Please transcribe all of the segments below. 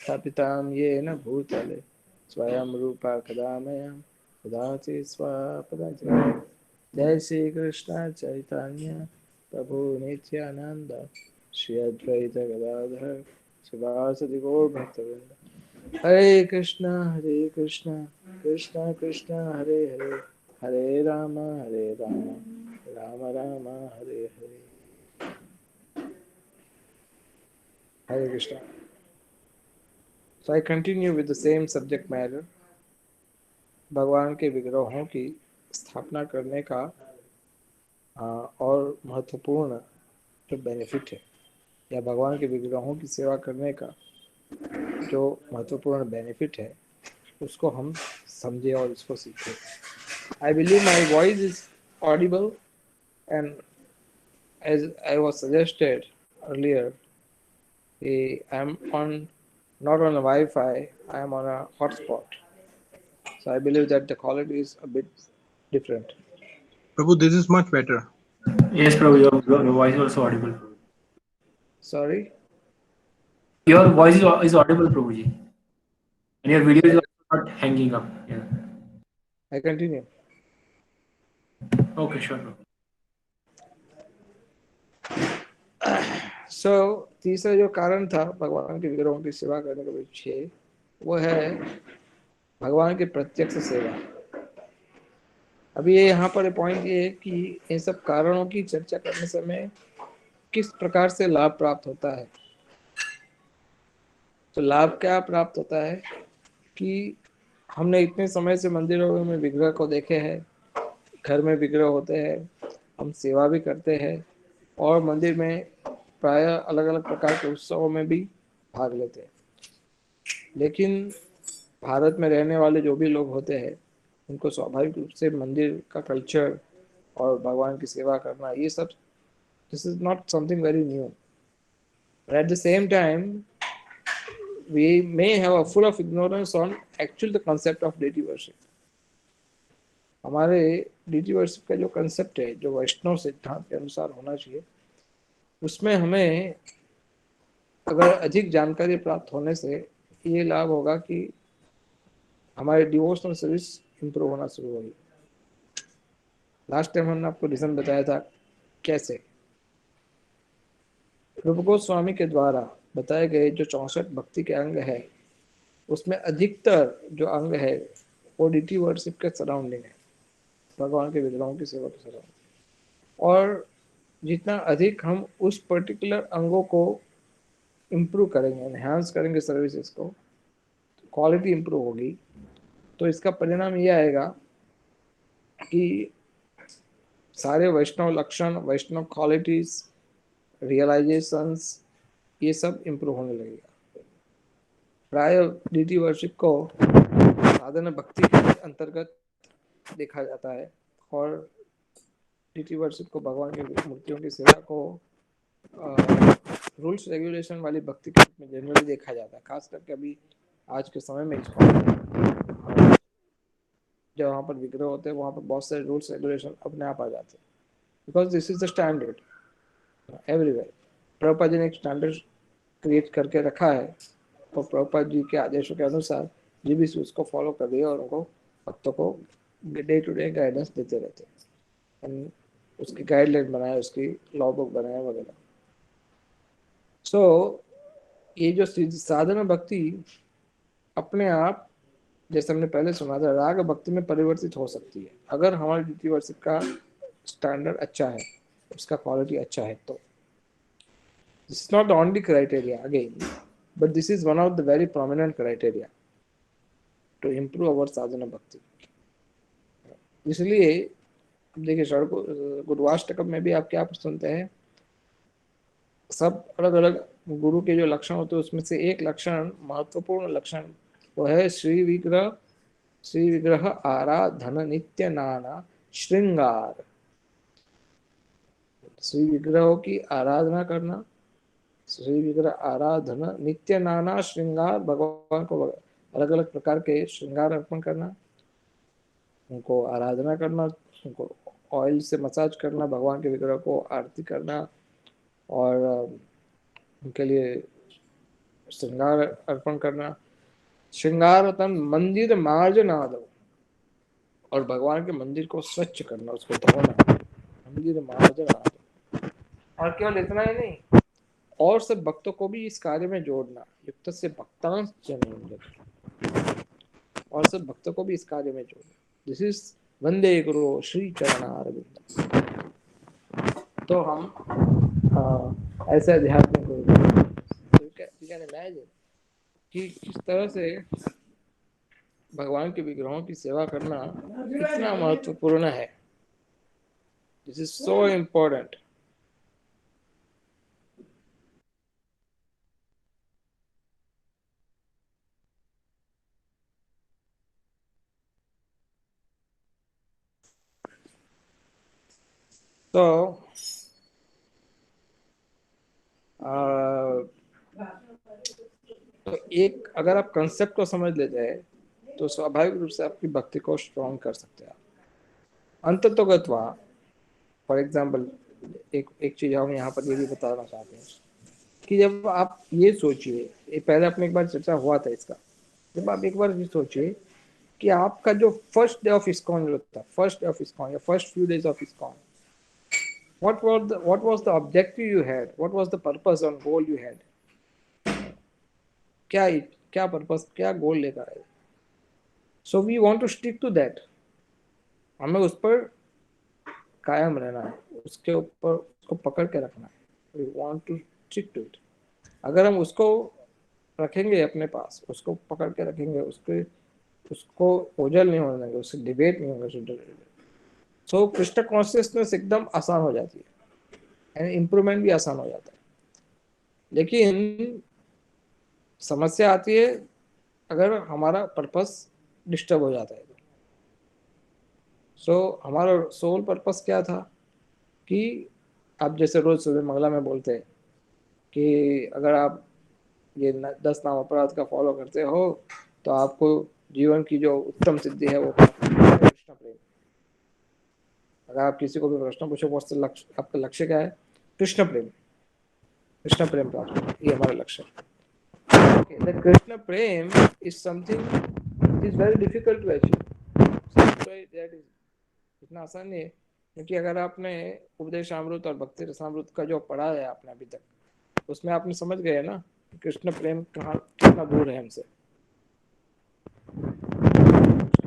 स्थापितां येन भूतले स्वयं रूपा कदा मह्यं ददाति स्वपदान्तिकम्। जय श्री कृष्ण चैतन्य प्रभु नित्यानंद श्री अद्वैत गदाधर शिवासदि गौर भक्तवृंद। हरे कृष्ण कृष्ण कृष्ण हरे हरे, हरे राम राम राम हरे हरे। हरे Krishna. So I continue with the same subject matter. भगवान के विग्रहों की स्थापना करने का और महत्वपूर्ण जो बेनिफिट है, या भगवान के विग्रहों की सेवा करने का जो महत्वपूर्ण बेनिफिट है, उसको हम समझे और इसको सीखें। I believe my voice is audible, and as I was suggested earlier, I am on not on a Wi-Fi, I am on a hotspot. So I believe that the quality is a bit different. Prabhu, this is much better. Yes, Prabhu, your voice is also audible. Sorry? Your voice is audible, Prabhuji. And your video is also not hanging up. Yeah. I continue. Okay, sure, Prabhu. So तीसरा जो कारण था भगवान के विग्रहों की सेवा करने के पीछे, वो है भगवान की प्रत्यक्ष सेवा। अभी ये यहाँ पर पॉइंट ये है कि इन सब कारणों की चर्चा करने समय किस प्रकार से लाभ प्राप्त होता है। तो लाभ क्या प्राप्त होता है कि हमने इतने समय से मंदिरों में विग्रह को देखे हैं, घर में विग्रह होते हैं, हम सेवा भी करते हैं और मंदिर में प्राय अलग अलग प्रकार के उत्सवों में भी भाग लेते हैं। लेकिन भारत में रहने वाले जो भी लोग होते हैं, उनको स्वाभाविक रूप से मंदिर का कल्चर और भगवान की सेवा करना, ये सब, this is not something very new. But at the same time we may have a full of ignorance on actual the concept of deity worship. हमारे deity worship का जो concept है, जो वैष्णव सिद्धांत के अनुसार होना चाहिए, उसमें हमें अगर अधिक जानकारी प्राप्त होने से ये लाभ होगा कि हमारे डिवोशनल सर्विस इंप्रूव होना शुरू होगी। लास्ट टाइम हमने आपको रीजन बताया था कैसे। रूप गोस्वामी के द्वारा बताए गए जो 64 भक्ति के अंग है, उसमें अधिकतर जो अंग है वो डीटी वर्शिप के सराउंडिंग है, भगवान के विग्रहों की सेवा के सराउंडिंग। और जितना अधिक हम उस पर्टिकुलर अंगों को इम्प्रूव करेंगे, एनहांस करेंगे सर्विसेज को, तो क्वालिटी इम्प्रूव होगी। तो इसका परिणाम ये आएगा कि सारे वैष्णव लक्षण, वैष्णव क्वालिटीज, रियलाइजेशंस, ये सब इम्प्रूव होने लगेगा। प्राय डीटी वर्शिप को साधन भक्ति के अंतर्गत देखा जाता है और डीटी वर्शिप को भगवान की मूर्तियों की सेवा को रूल्स रेगुलेशन वाली भक्ति के रूप में जनरली देखा जाता है। खास करके अभी आज के समय में इसको जब वहाँ पर विग्रह होते हैं वहाँ पर बहुत सारे रूल्स रेगुलेशन अपने आप आ जाते हैं, because this is the standard everywhere. Prabhupada ji ने एक स्टैंडर्ड क्रिएट करके रखा है और प्रभुपाद जी के आदेशों के अनुसार जी भी उसको फॉलो कर रही है और उनको भक्तों को डे टू डे गाइडेंस देते रहते हैं, उसकी गाइडलाइन बनाए, उसकी लॉ बुक बनाए वगैरह। सो ये जो साधना भक्ति अपने आप, जैसे हमने पहले सुना था, राग भक्ति में परिवर्तित हो सकती है अगर हमारे डीटी वर्शिप का स्टैंडर्ड अच्छा है, उसका क्वालिटी अच्छा है। तो this is not the only criteria again, but this is one of the very prominent criteria to improve our sadhana bhakti. इसलिए देखिए गुरुवाष्टकम में भी आप क्या सुनते हैं, सब अलग अलग गुरु के जो लक्षण होते हैं उसमें से एक लक्षण, महत्वपूर्ण लक्षण, वो है श्री विग्रह आराधन नित्य नाना श्रृंगार। श्री विग्रहों की आराधना करना, श्री विग्रह आराधना नित्य नाना श्रृंगार, भगवान को अलग अलग प्रकार के श्रृंगार अर्पण करना, उनको आराधना करना, उनको ऑयल से मसाज करना, भगवान के विग्रह को आरती करना और उनके लिए श्रृंगार अर्पण करना, श्रृंगारतन मंदिर मार्जनादो, और भगवान के मंदिर को स्वच्छ करना, उसको धोना, मंदिर मार्जनादो। और केवल इतना ही नहीं, और सब भक्तों को भी इस कार्य में जोड़ना, युक्त से भक्तांश जनेन्द्र, और सब भक्तों को भी इस कार्य में जोड़ना। दिस इज वंदे गुरु श्री चरणारविंद। तो हम ऐसे अध्यात्म गुरु कैन इमेजिन कि किस तरह से भगवान के विग्रहों की सेवा करना कितना महत्वपूर्ण है। This is so important. तो एक अगर आप कंसेप्ट को समझ लेते हैं तो स्वाभाविक रूप से आपकी भक्ति को स्ट्रॉन्ग कर सकते हैं। अंततोगत्वा फॉर एग्जाम्पल एक चीज हम यहाँ पर ये भी बताना चाहते हैं कि जब आप ये सोचिए, ये पहले अपने एक बार चर्चा हुआ था इसका, जब आप एक बार ये सोचिए कि आपका जो फर्स्ट डे ऑफ इस्कॉन जो था, फर्स्ट डे ऑफ इस्कॉन या first few days of ISKCON, what was the objective you had, what was the purpose and goal you had, क्या पर्पस, क्या गोल लेकर आए। So we want to stick to that, हमें उस पर कायम रहना है, उसके ऊपर उसको पकड़ के रखना है। We want to stick to it. अगर हम उसको रखेंगे अपने पास, उसको पकड़ के रखेंगे, उसको ओझल नहीं होने देंगे, उससे डिबेट नहीं होगा, सो कृष्ण कॉन्शियसनेस एकदम आसान हो जाती है एंड इम्प्रूवमेंट भी आसान हो जाता है। लेकिन समस्या आती है अगर हमारा पर्पस डिस्टर्ब हो जाता है। सो हमारा सोल पर्पस क्या था कि आप जैसे रोज सुबह मंगला में बोलते हैं कि अगर आप ये 10 नाम अपराध का फॉलो करते हो तो आपको जीवन की जो उत्तम सिद्धि है वो कृष्ण प्रेम। अगर आप किसी को भी प्रश्न पूछो लक्ष्य, आपका लक्ष्य क्या है? कृष्ण प्रेम, कृष्ण प्रेम प्राप्त, ये हमारा लक्ष्य है। The Krishna prem is something which is very difficult to achieve. इतना आसान नहीं है, क्योंकि अगर आपने उपदेशामृत और भक्ति रसामृत का जो पढ़ा है आपने अभी तक, उसमें आपने समझ गए ना कृष्ण प्रेम कहाँ कितना दूर है हमसे।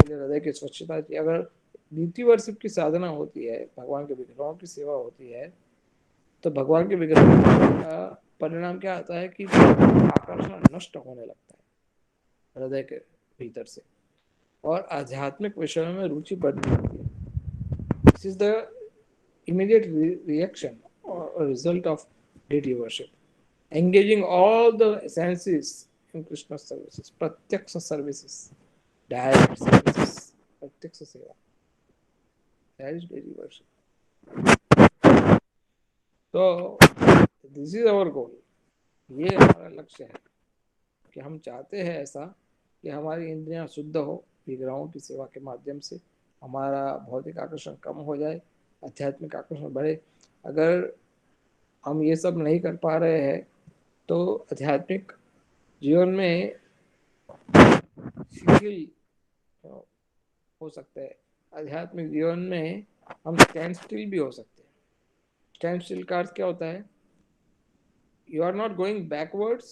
हृदय की स्वच्छता की अगर नीति वर्षिप की साधना होती है, भगवान के विग्रहों की सेवा होती है, तो भगवान के विग्रह का परिणाम क्या आता है कि आकर्षण नष्ट होने लगता है हृदय के भीतर से, और आध्यात्मिक विषयों में रुचि बढ़ने लगती है। This is the immediate reaction or result of deity worship. Engaging all the senses in Krishna's services, pratyaksha services, direct services, pratyaksha seva. That is deity worship. So this is our goal. ये हमारा लक्ष्य है कि हम चाहते हैं ऐसा कि हमारी इंद्रियां शुद्ध हो, विग्रहों की सेवा के माध्यम से हमारा भौतिक आकर्षण कम हो जाए, आध्यात्मिक आकर्षण बढ़े। अगर हम ये सब नहीं कर पा रहे हैं तो आध्यात्मिक जीवन में शिथिल हो सकते हैं, आध्यात्मिक जीवन में हम स्टैंड स्टिल भी हो सकते हैं। स्टैंड स्टिल का अर्थ क्या होता है? You are not going backwards,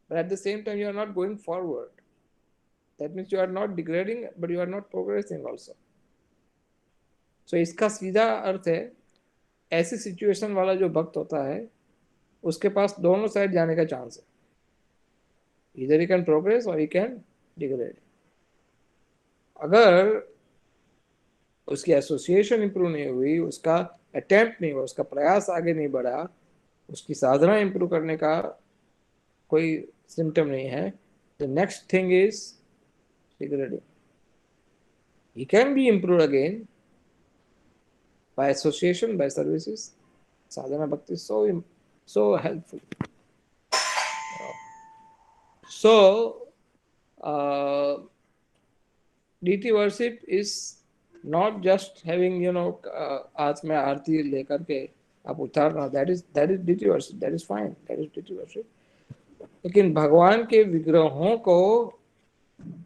but at the same time you are not going forward. That means you are not degrading, but you are not progressing also. So इसका सीधा अर्थ है, ऐसी सिचुएशन वाला जो भक्त होता है उसके पास दोनों साइड जाने का चांस है। Either he can progress or he can degrade. अगर उसकी एसोसिएशन इंप्रूव नहीं हुई, उसका अटेम्प्ट नहीं हुआ, उसका प्रयास आगे नहीं बढ़ा, उसकी साधना इंप्रूव करने का कोई सिम्टम नहीं है, the next thing is degrading. He can be improved again by association, by services. Sadhana bhakti is so helpful. So deity worship is not just having आज में आरती लेकर के आप उतारना, that is deity worship, that is fine, that is deity worship. लेकिन भगवान के विग्रहों को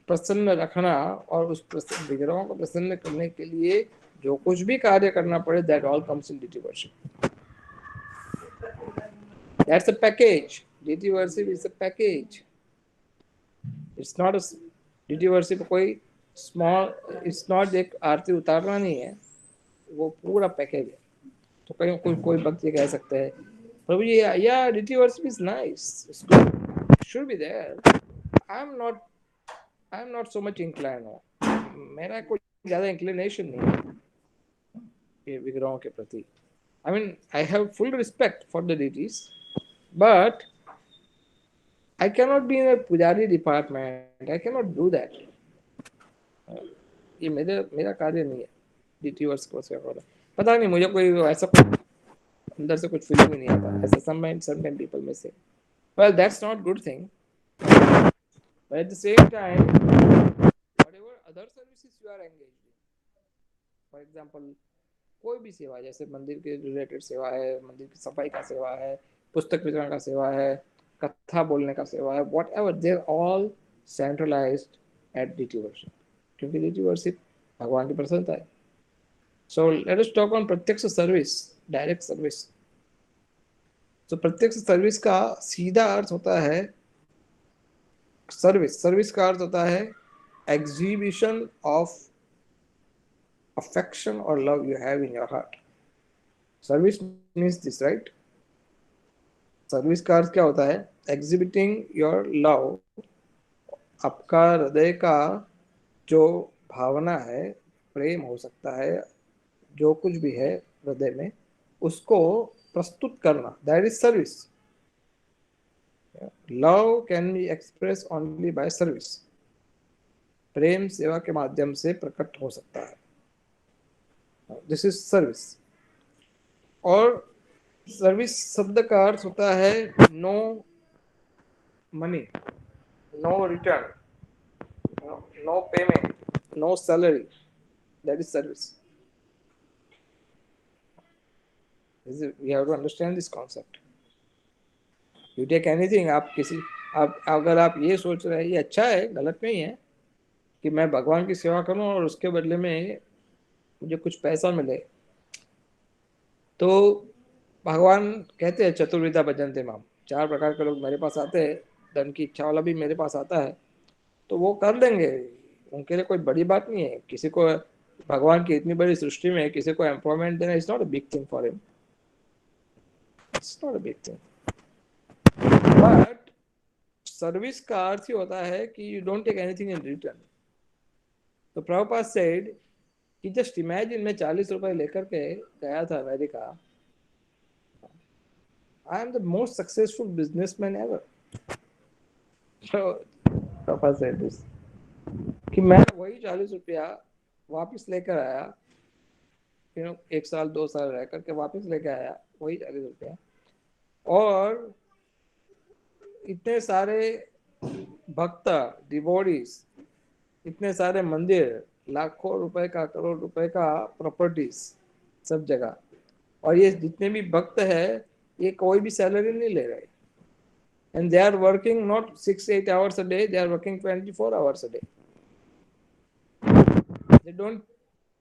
प्रसन्न रखना और उस विग्रहों को प्रसन्न करने के लिए जो कुछ भी कार्य करना पड़े, that all comes in deity worship. That's a package. Deity worship is a package. It's not a deity worship कोई small, it's not एक आरती उतारना नहीं है, वो पूरा पैकेज है. तो कहीं कोई भक्त ये कह सकते हैं प्रभु जी, yeah, deity worship is nice, it's good, it should be there. I'm not so much inclined. मेरा कोई ज़्यादा inclination नहीं है ये विग्रहों के प्रति. I mean, I have full respect for the deities, but I cannot be in a pujari department. I cannot do that. ये मेरा कार्य नहीं है deity worship को सेवा करना. पता नहीं मुझे कोई ऐसा कोई अंदर से कुछ फीलिंग नहीं आता. ऐसा some people may say, well, that's not good thing. But at the same time, whatever other services you are engaged in, for example, कोई भी सेवा, जैसे मंदिर के रिलेटेड सेवा है, मंदिर की सफाई का सेवा है, पुस्तक वितरण का सेवा है, कथा बोलने का सेवा है, whatever, they're all centralized at deity worship, क्योंकि deity worship भगवान की प्रसन्नता है. So let us talk on प्रत्यक्ष सर्विस, डायरेक्ट सर्विस. तो प्रत्यक्ष सर्विस का सीधा अर्थ होता है सर्विस का अर्थ होता है exhibition of affection or love you have in your heart. Service means this, right? Service का अर्थ क्या होता है? Exhibiting your love, आपका हृदय का जो भावना है, प्रेम हो सकता है, जो कुछ भी है हृदय में, उसको प्रस्तुत करना, that is service. Love can be expressed only by service. प्रेम सेवा के माध्यम से प्रकट हो सकता है. This is service. और सर्विस शब्द का अर्थ होता है no money, no return, no payment, no salary. That is service. We have to understand this concept. You take anything, आप अगर आप ये सोच रहे हैं ये अच्छा है, गलत नहीं है कि मैं भगवान की सेवा करूं और उसके बदले में मुझे कुछ पैसा मिले, तो भगवान कहते हैं चतुर्विधा भजन्ते माम, 4 प्रकार के लोग मेरे पास आते हैं, धन की इच्छा वाला भी मेरे पास आता है, तो वो कर देंगे, उनके लिए कोई बड़ी बात नहीं है. किसी को भगवान की इतनी बड़ी सृष्टि में किसी को एम्प्लॉयमेंट देना is not a big thing for him. It's not a big thing. But service का अर्थ ही होता है कि you don't take anything in return. तो प्रभुपाद सेड कि जस्ट इमेजिन मैं 40 रुपए लेकर के गया था America. I am the most successful businessman ever. Prabhupada said this कि मैं वही 40 रुपया वापस लेकर आया, 1 साल 2 साल रह करके वापस लेकर आया वही 40 रुपया, और इतने सारे भक्त डिवोटीज, इतने सारे मंदिर, लाखों रुपए का, करोड़ रुपए का प्रॉपर्टीज सब जगह, और ये जितने भी भक्त है ये कोई भी सैलरी नहीं ले रहे. And they are working not 6-8 hours a day, they are working 24 hours a day. They don't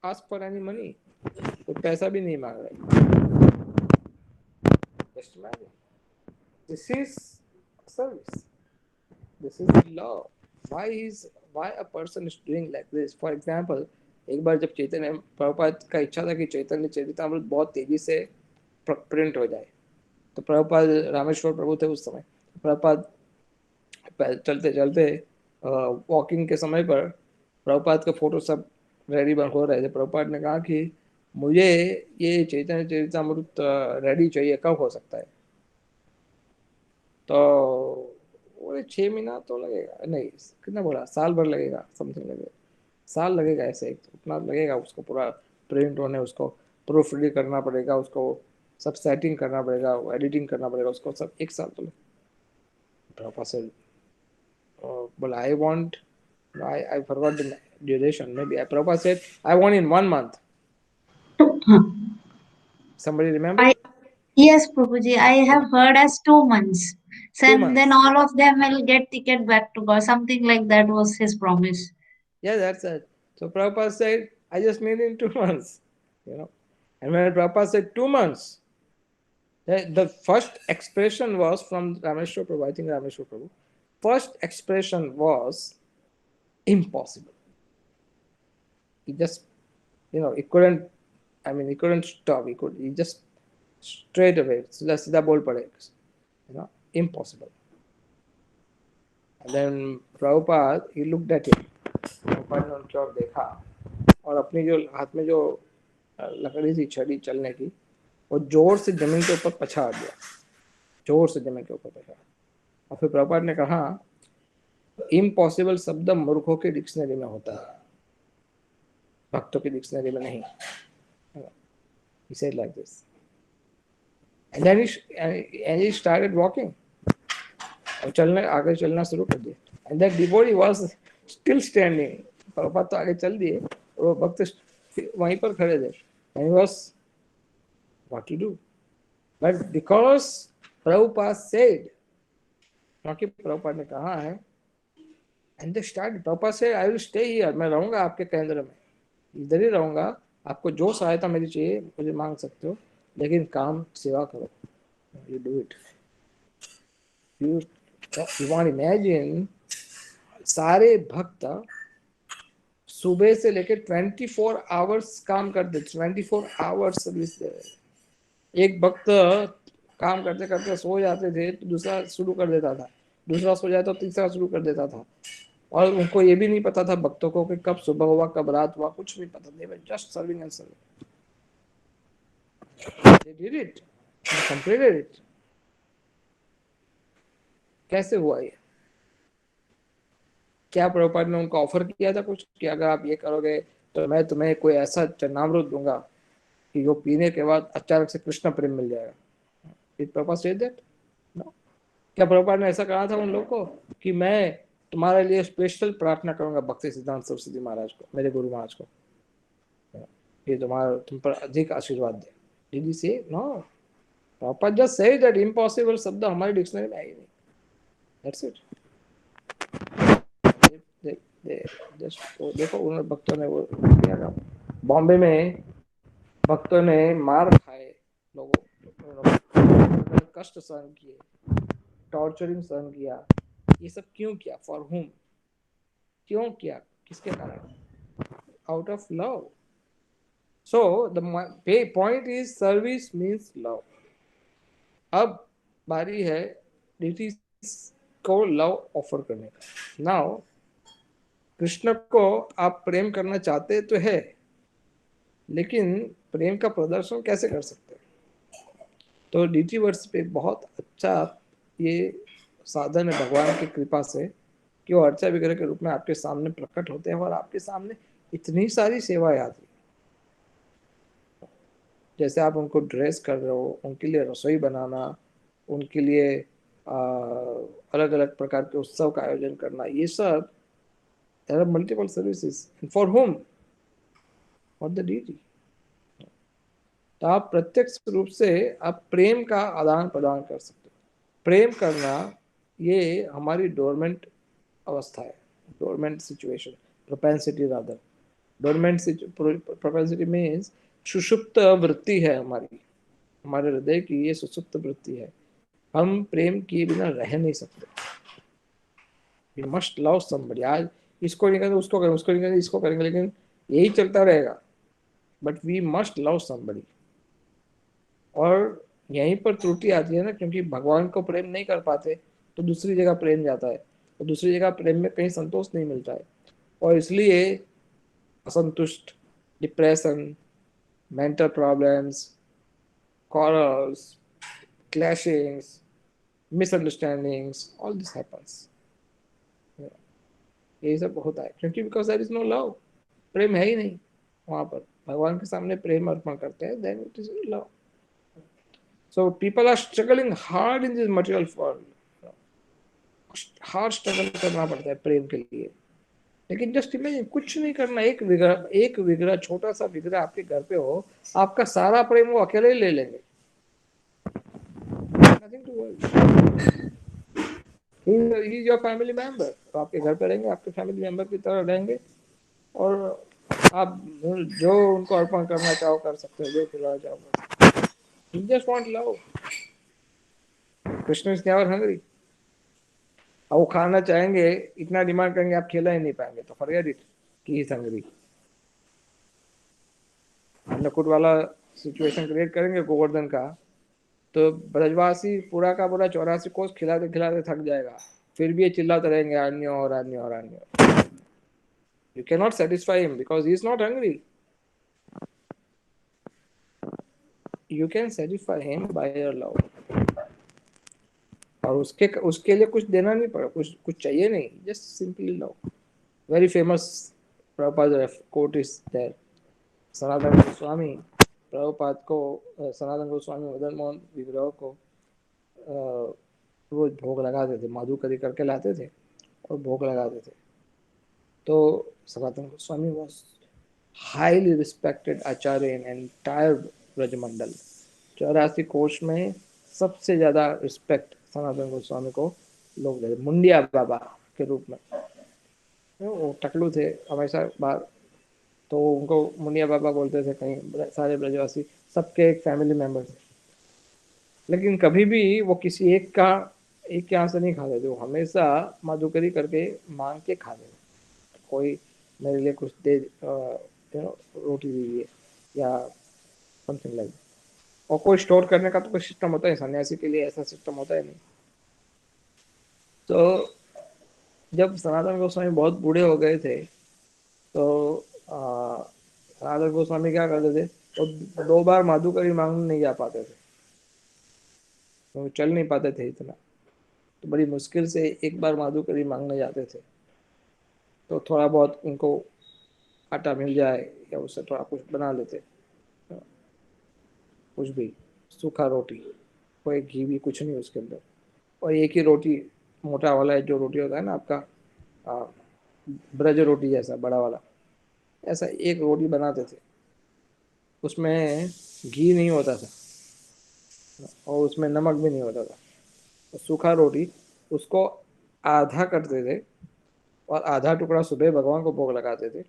ask for any money. कोई पैसा भी नहीं मांग रहे. Just imagine. This is service. This is love. Why a person is doing like this? For example, एक बार जब चैतन्य प्रभुपाद का इच्छा था कि चैतन्य चरितामृत बहुत तेजी से प्रिंट हो जाए, तो प्रभुपाद रामेश्वर प्रभु थे उस समय. प्रभुपाद चलते चलते वॉकिंग के समय पर प्रभुपाद का फोटो सब रेडी हो रहे थे. प्रभुपाद ने कहा कि मुझे ये चैतन्य चरितामृत रेडी चाहिए, कब हो सकता है? तो बोले 6 महीना तो लगेगा, नहीं कितना बोला, साल भर लगेगा, समथिंग लगेगा, साल लगेगा, ऐसे उतना लगेगा उसको पूरा प्रिंट होने, उसको प्रूफ रीड करना पड़ेगा, उसको सब सेटिंग करना पड़ेगा, एडिटिंग करना पड़ेगा, उसको सब 1 साल तो लगेगा. But I want, I forgot the duration. Maybe Prabhupada said I want in 1 month. Somebody remember? Yes, Prabhuji, I have heard as 2 months. 2 Then months. all of them will get ticket back to God. Something like that was his promise. Yeah, that's it. So Prabhupada said, I just need in 2 months. And when Prabhupada said 2 months, the first expression was from Rameshwar Prabhu, I think Rameshwar Prabhu. First expression was impossible. He just, he couldn't, he couldn't stop. He just straight away, सीधा बोल पड़े, impossible. And then Prabhupada, he looked at him. Prabhupada ने उनकी ओर देखा और अपनी जो हाथ में जो लकड़ी थी छड़ी चलने की, वो जोर से जमीन के ऊपर पछाड़ दिया, जोर से जमीन के ऊपर पछाड़। और फिर प्रभुपाद ने कहा, इम्पॉसिबल शब्द मूर्खों के डिक्शनरी में होता है, भक्तों की डिक्शनरी में नहीं। He said like this. And then he started walking. और चलने आगे चलना शुरू कर दिया। And that devotee was still standing. Prabhupada तो आगे चल दिए और वो भक्त वहीं पर खड़े थे। And he was what to do? But because Prabhupada said, क्योंकि प्रभुपाद ने कहा है, and they started. Prabhupada said, I will stay here. मैं रहूंगा आपके केंद्र में, इधर ही रहूंगा, आपको जो सहायता मेरी चाहिए मुझे मांग सकते हो, लेकिन काम सेवा करो. You do it. You want to imagine, सारे भक्त सुबह से लेकर 24 आवर्स काम करते, 24 आवर्स सर्विस दे रहे। एक भक्त काम करते करते सो जाते थे तो दूसरा शुरू कर देता था, दूसरा सो जाता तो तीसरा शुरू कर देता था, और उनको ये भी नहीं पता था भक्तों को कि कब सुबह हुआ कब रात हुआ, कुछ नहीं पता। They were just serving and serving. They did it. They completed it. कैसे हुआ ये? क्या प्रभुपाद ने उनको ऑफर किया था कुछ कि अगर आप ये करोगे तो मैं तुम्हें कोई ऐसा चरणामृत दूंगा कि जो पीने के बाद अचानक से कृष्ण प्रेम मिल जाएगा? Did Prabhupada say that? No. क्या प्रभुपाद ने ऐसा कहा था उन लोगों को कि मैं तुम्हारे लिए स्पेशल प्रार्थना करूंगा भक्ति सिद्धांत सरस्वती महाराज को, मेरे गुरु महाराज को, ये तुम पर अधिक आशीर्वाद दे? Did he say? No. Prabhupada just said that impossible शब्द हमारे डिक्शनरी में आई नहीं. That's it. देखो उन भक्तों ने वो किया था। बॉम्बे में भक्तों ने मार खाए, लोगों कष्ट सहन किए, टॉर्चरिंग सहन किया, ये सब क्यों किया? फॉर हुम? क्यों किया? किसके कारण? Out of love. So the point is service means love. अब बारी है डिटीज को लव ऑफर करने का. नाउ कृष्ण को आप प्रेम करना चाहते तो है, लेकिन प्रेम का प्रदर्शन कैसे कर सकते हैं? तो डीटी वर्स पे बहुत अच्छा ये साधन है भगवान की कृपा से कि वो अर्चा विग्रह के रूप में आपके सामने प्रकट होते हैं और आपके सामने इतनी सारी सेवाएं आती है। जैसे आप उनको ड्रेस कर रहे हो, उनके लिए रसोई बनाना, उनके लिए अलग अलग प्रकार के उत्सव का आयोजन करना, ये सब there are multiple services. And for whom? For the deity. तो आप प्रत्यक्ष रूप से आप प्रेम का आदान प्रदान कर सकते हो. प्रेम करना ये हमारी डोरमेंट अवस्था है, dormant situation, propensity rather. Dormant propensity means सुषुप्त वृत्ति है हमारी, हमारे हृदय की ये सुषुप्त वृत्ति है. हम प्रेम किए बिना रह नहीं सकते. We must love somebody. आज इसको नहीं करेंगे उसको करेंगे, उसको नहीं करेंगे इसको करेंगे, लेकिन यही चलता रहेगा. But we must love somebody. और यहीं पर त्रुटि आती है ना, क्योंकि भगवान को प्रेम नहीं कर पाते तो दूसरी जगह प्रेम जाता है, तो दूसरी जगह प्रेम में कहीं संतोष नहीं मिलता है, और इसलिए असंतुष्ट, depression, mental problems, quarrels, clashings, misunderstandings, all this happens. यही सब होता है क्योंकि because there is no love. प्रेम है ही नहीं वहां पर. भगवान के सामने प्रेम अर्पण करते हैं, then it is love. So people are struggling hard in this material world. Hard struggle करना पड़ता है प्रेम के लिए. लेकिन जस्ट इमेजिन, कुछ नहीं करना, एक विग्रह छोटा सा विग्रह आपके घर पे हो, आपका सारा प्रेम वो अकेले ही ले लेंगे. nothing to worry. He is your family member. तो आपके घर पे रहेंगे, आपके फैमिली मेंबर की तरह रहेंगे, और आप जो उनको अर्पण करना चाहो कर सकते हो, जो खिलाना चाहो कर सकते हो. He just want love. Krishna is never hungry. अब वो खाना चाहेंगे, इतना डिमांड करेंगे, आप खिला ही नहीं पाएंगे, तो forget it कि he is hungry. अन्नकूट वाला सिचुएशन क्रिएट करेंगे गोवर्धन का, तो ब्रजवासी पूरा का पूरा 84 कोस खिलाते खिलाते थक जाएगा, फिर भी ये चिल्लाते रहेंगे अन्य और अन्य और अन्य. You cannot satisfy him because he is not hungry. You can satisfy him by your love. और उसके लिए कुछ देना नहीं पड़ा, कुछ चाहिए नहीं, just simply love. Very famous Prabhupada quote is there. Sanatan Goswami Prabhupada को, सनातन गोस्वामी मदन मोहन विग्रह को रोज भोग लगाते थे, मधुकरी करके लाते थे और भोग लगाते थे. तो Sanatan Goswami was highly respected Acharya in entire Brajmandal. 84 कोश में सबसे ज्यादा रिस्पेक्ट सनातन गोस्वामी को लोग देते, मुंडिया बाबा के रूप में. वो टकलू थे हमेशा बाहर, तो उनको मुनिया बाबा बोलते थे. कहीं सारे ब्रजवासी सबके एक फैमिली मेंबर थे, लेकिन कभी भी वो किसी एक के यहाँ से नहीं खाते थे. वो हमेशा मधुकरी करके मांग के खाते थे. कोई मेरे लिए कुछ दे, रोटी दीजिए या समथिंग लाइक. और कोई स्टोर करने का तो कोई सिस्टम होता है, सन्यासी के लिए ऐसा सिस्टम होता है नहीं. तो जब सनातन गोस्वामी बहुत बूढ़े हो गए थे, तो सनातन गोस्वामी क्या करते थे, तो 2 बार मधुकरी मांगने नहीं जा पाते थे, तो चल नहीं पाते थे इतना. तो बड़ी मुश्किल से एक बार मधुकरी मांगने जाते थे, तो थोड़ा बहुत उनको आटा मिल जाए या उससे थोड़ा कुछ बना लेते, कुछ भी सूखा रोटी, कोई घी भी कुछ नहीं उसके अंदर, और एक ही रोटी, मोटा वाला जो रोटी होता है ना आपका, ब्रज रोटी जैसा बड़ा वाला, ऐसा एक रोटी बनाते थे. उसमें घी नहीं होता था और उसमें नमक भी नहीं होता था. तो सूखा रोटी उसको आधा करते थे और आधा टुकड़ा सुबह भगवान को भोग लगाते थे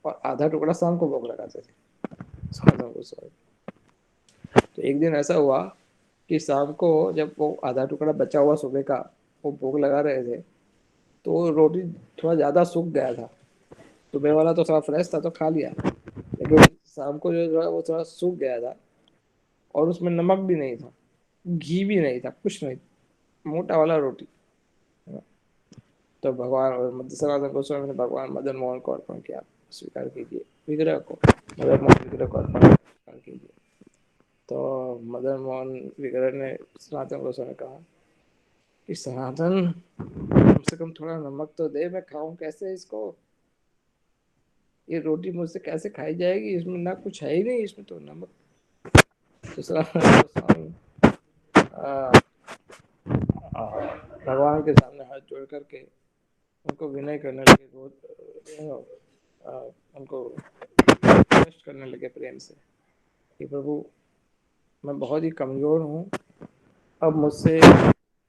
और आधा टुकड़ा शाम को भोग लगाते थे. तो एक दिन ऐसा हुआ कि शाम को जब वो आधा टुकड़ा बचा हुआ सुबह का वो भोग लगा रहे थे, तो रोटी थोड़ा ज़्यादा सूख गया था. सुबह वाला तो थोड़ा फ्रेश था तो खा लिया, लेकिन शाम को जो था वो थोड़ा सूख गया था और उसमें नमक भी नहीं था, घी भी नहीं था, कुछ नहीं, मोटा वाला रोटी. तो भगवान और सनातन गोस्वामी ने भगवान मदन मोहन को अर्पण किया, स्वीकार कीजिए विग्रह को, मदन मोहन विग्रह को अर्पण स्वीकार कीजिए. तो मदन मोहन विग्रह ने सनातन गोस्वामी कहा कि सनातन कम से कम थोड़ा नमक तो दे, मैं खाऊं कैसे इसको, ये रोटी मुझसे कैसे खाई जाएगी, इसमें ना कुछ है ही नहीं, इसमें तो नमक. तो सनातन गोस्वामी भगवान के सामने हाथ जोड़ करके उनको विनय करने लगे, उनको रिक्वेस्ट करने लगे प्रेम से कि प्रभु मैं बहुत ही कमज़ोर हूँ, अब मुझसे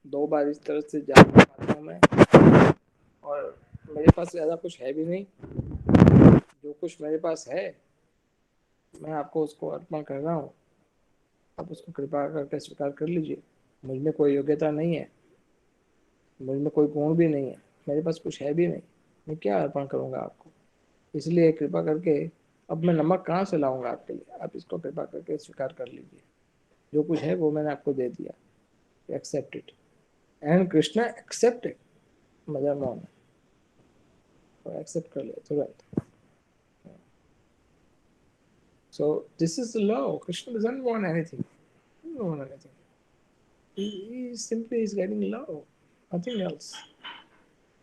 2 बार इस तरह से जा नहीं पाता हूँ मैं, और मेरे पास ज़्यादा कुछ है भी नहीं, जो कुछ मेरे पास है मैं आपको उसको अर्पण कर रहा हूँ, आप उसको कृपा करके स्वीकार कर लीजिए. मुझ में कोई योग्यता नहीं है, मुझ में कोई गुण भी नहीं है, मेरे पास कुछ है भी नहीं, मैं क्या अर्पण करूँगा आपको, इसलिए कृपा करके अब मैं नमक कहाँ से लाऊंगा आपके लिए, आप इसको कृपा करके स्वीकार कर लीजिए, जो कुछ है वो मैंने आपको दे दिया, accept it. And Krishna accepted, Madan Mohan accept कर लिया तुरंत. So this is the law. Krishna doesn't want anything. He doesn't want anything. He simply is getting love, nothing else.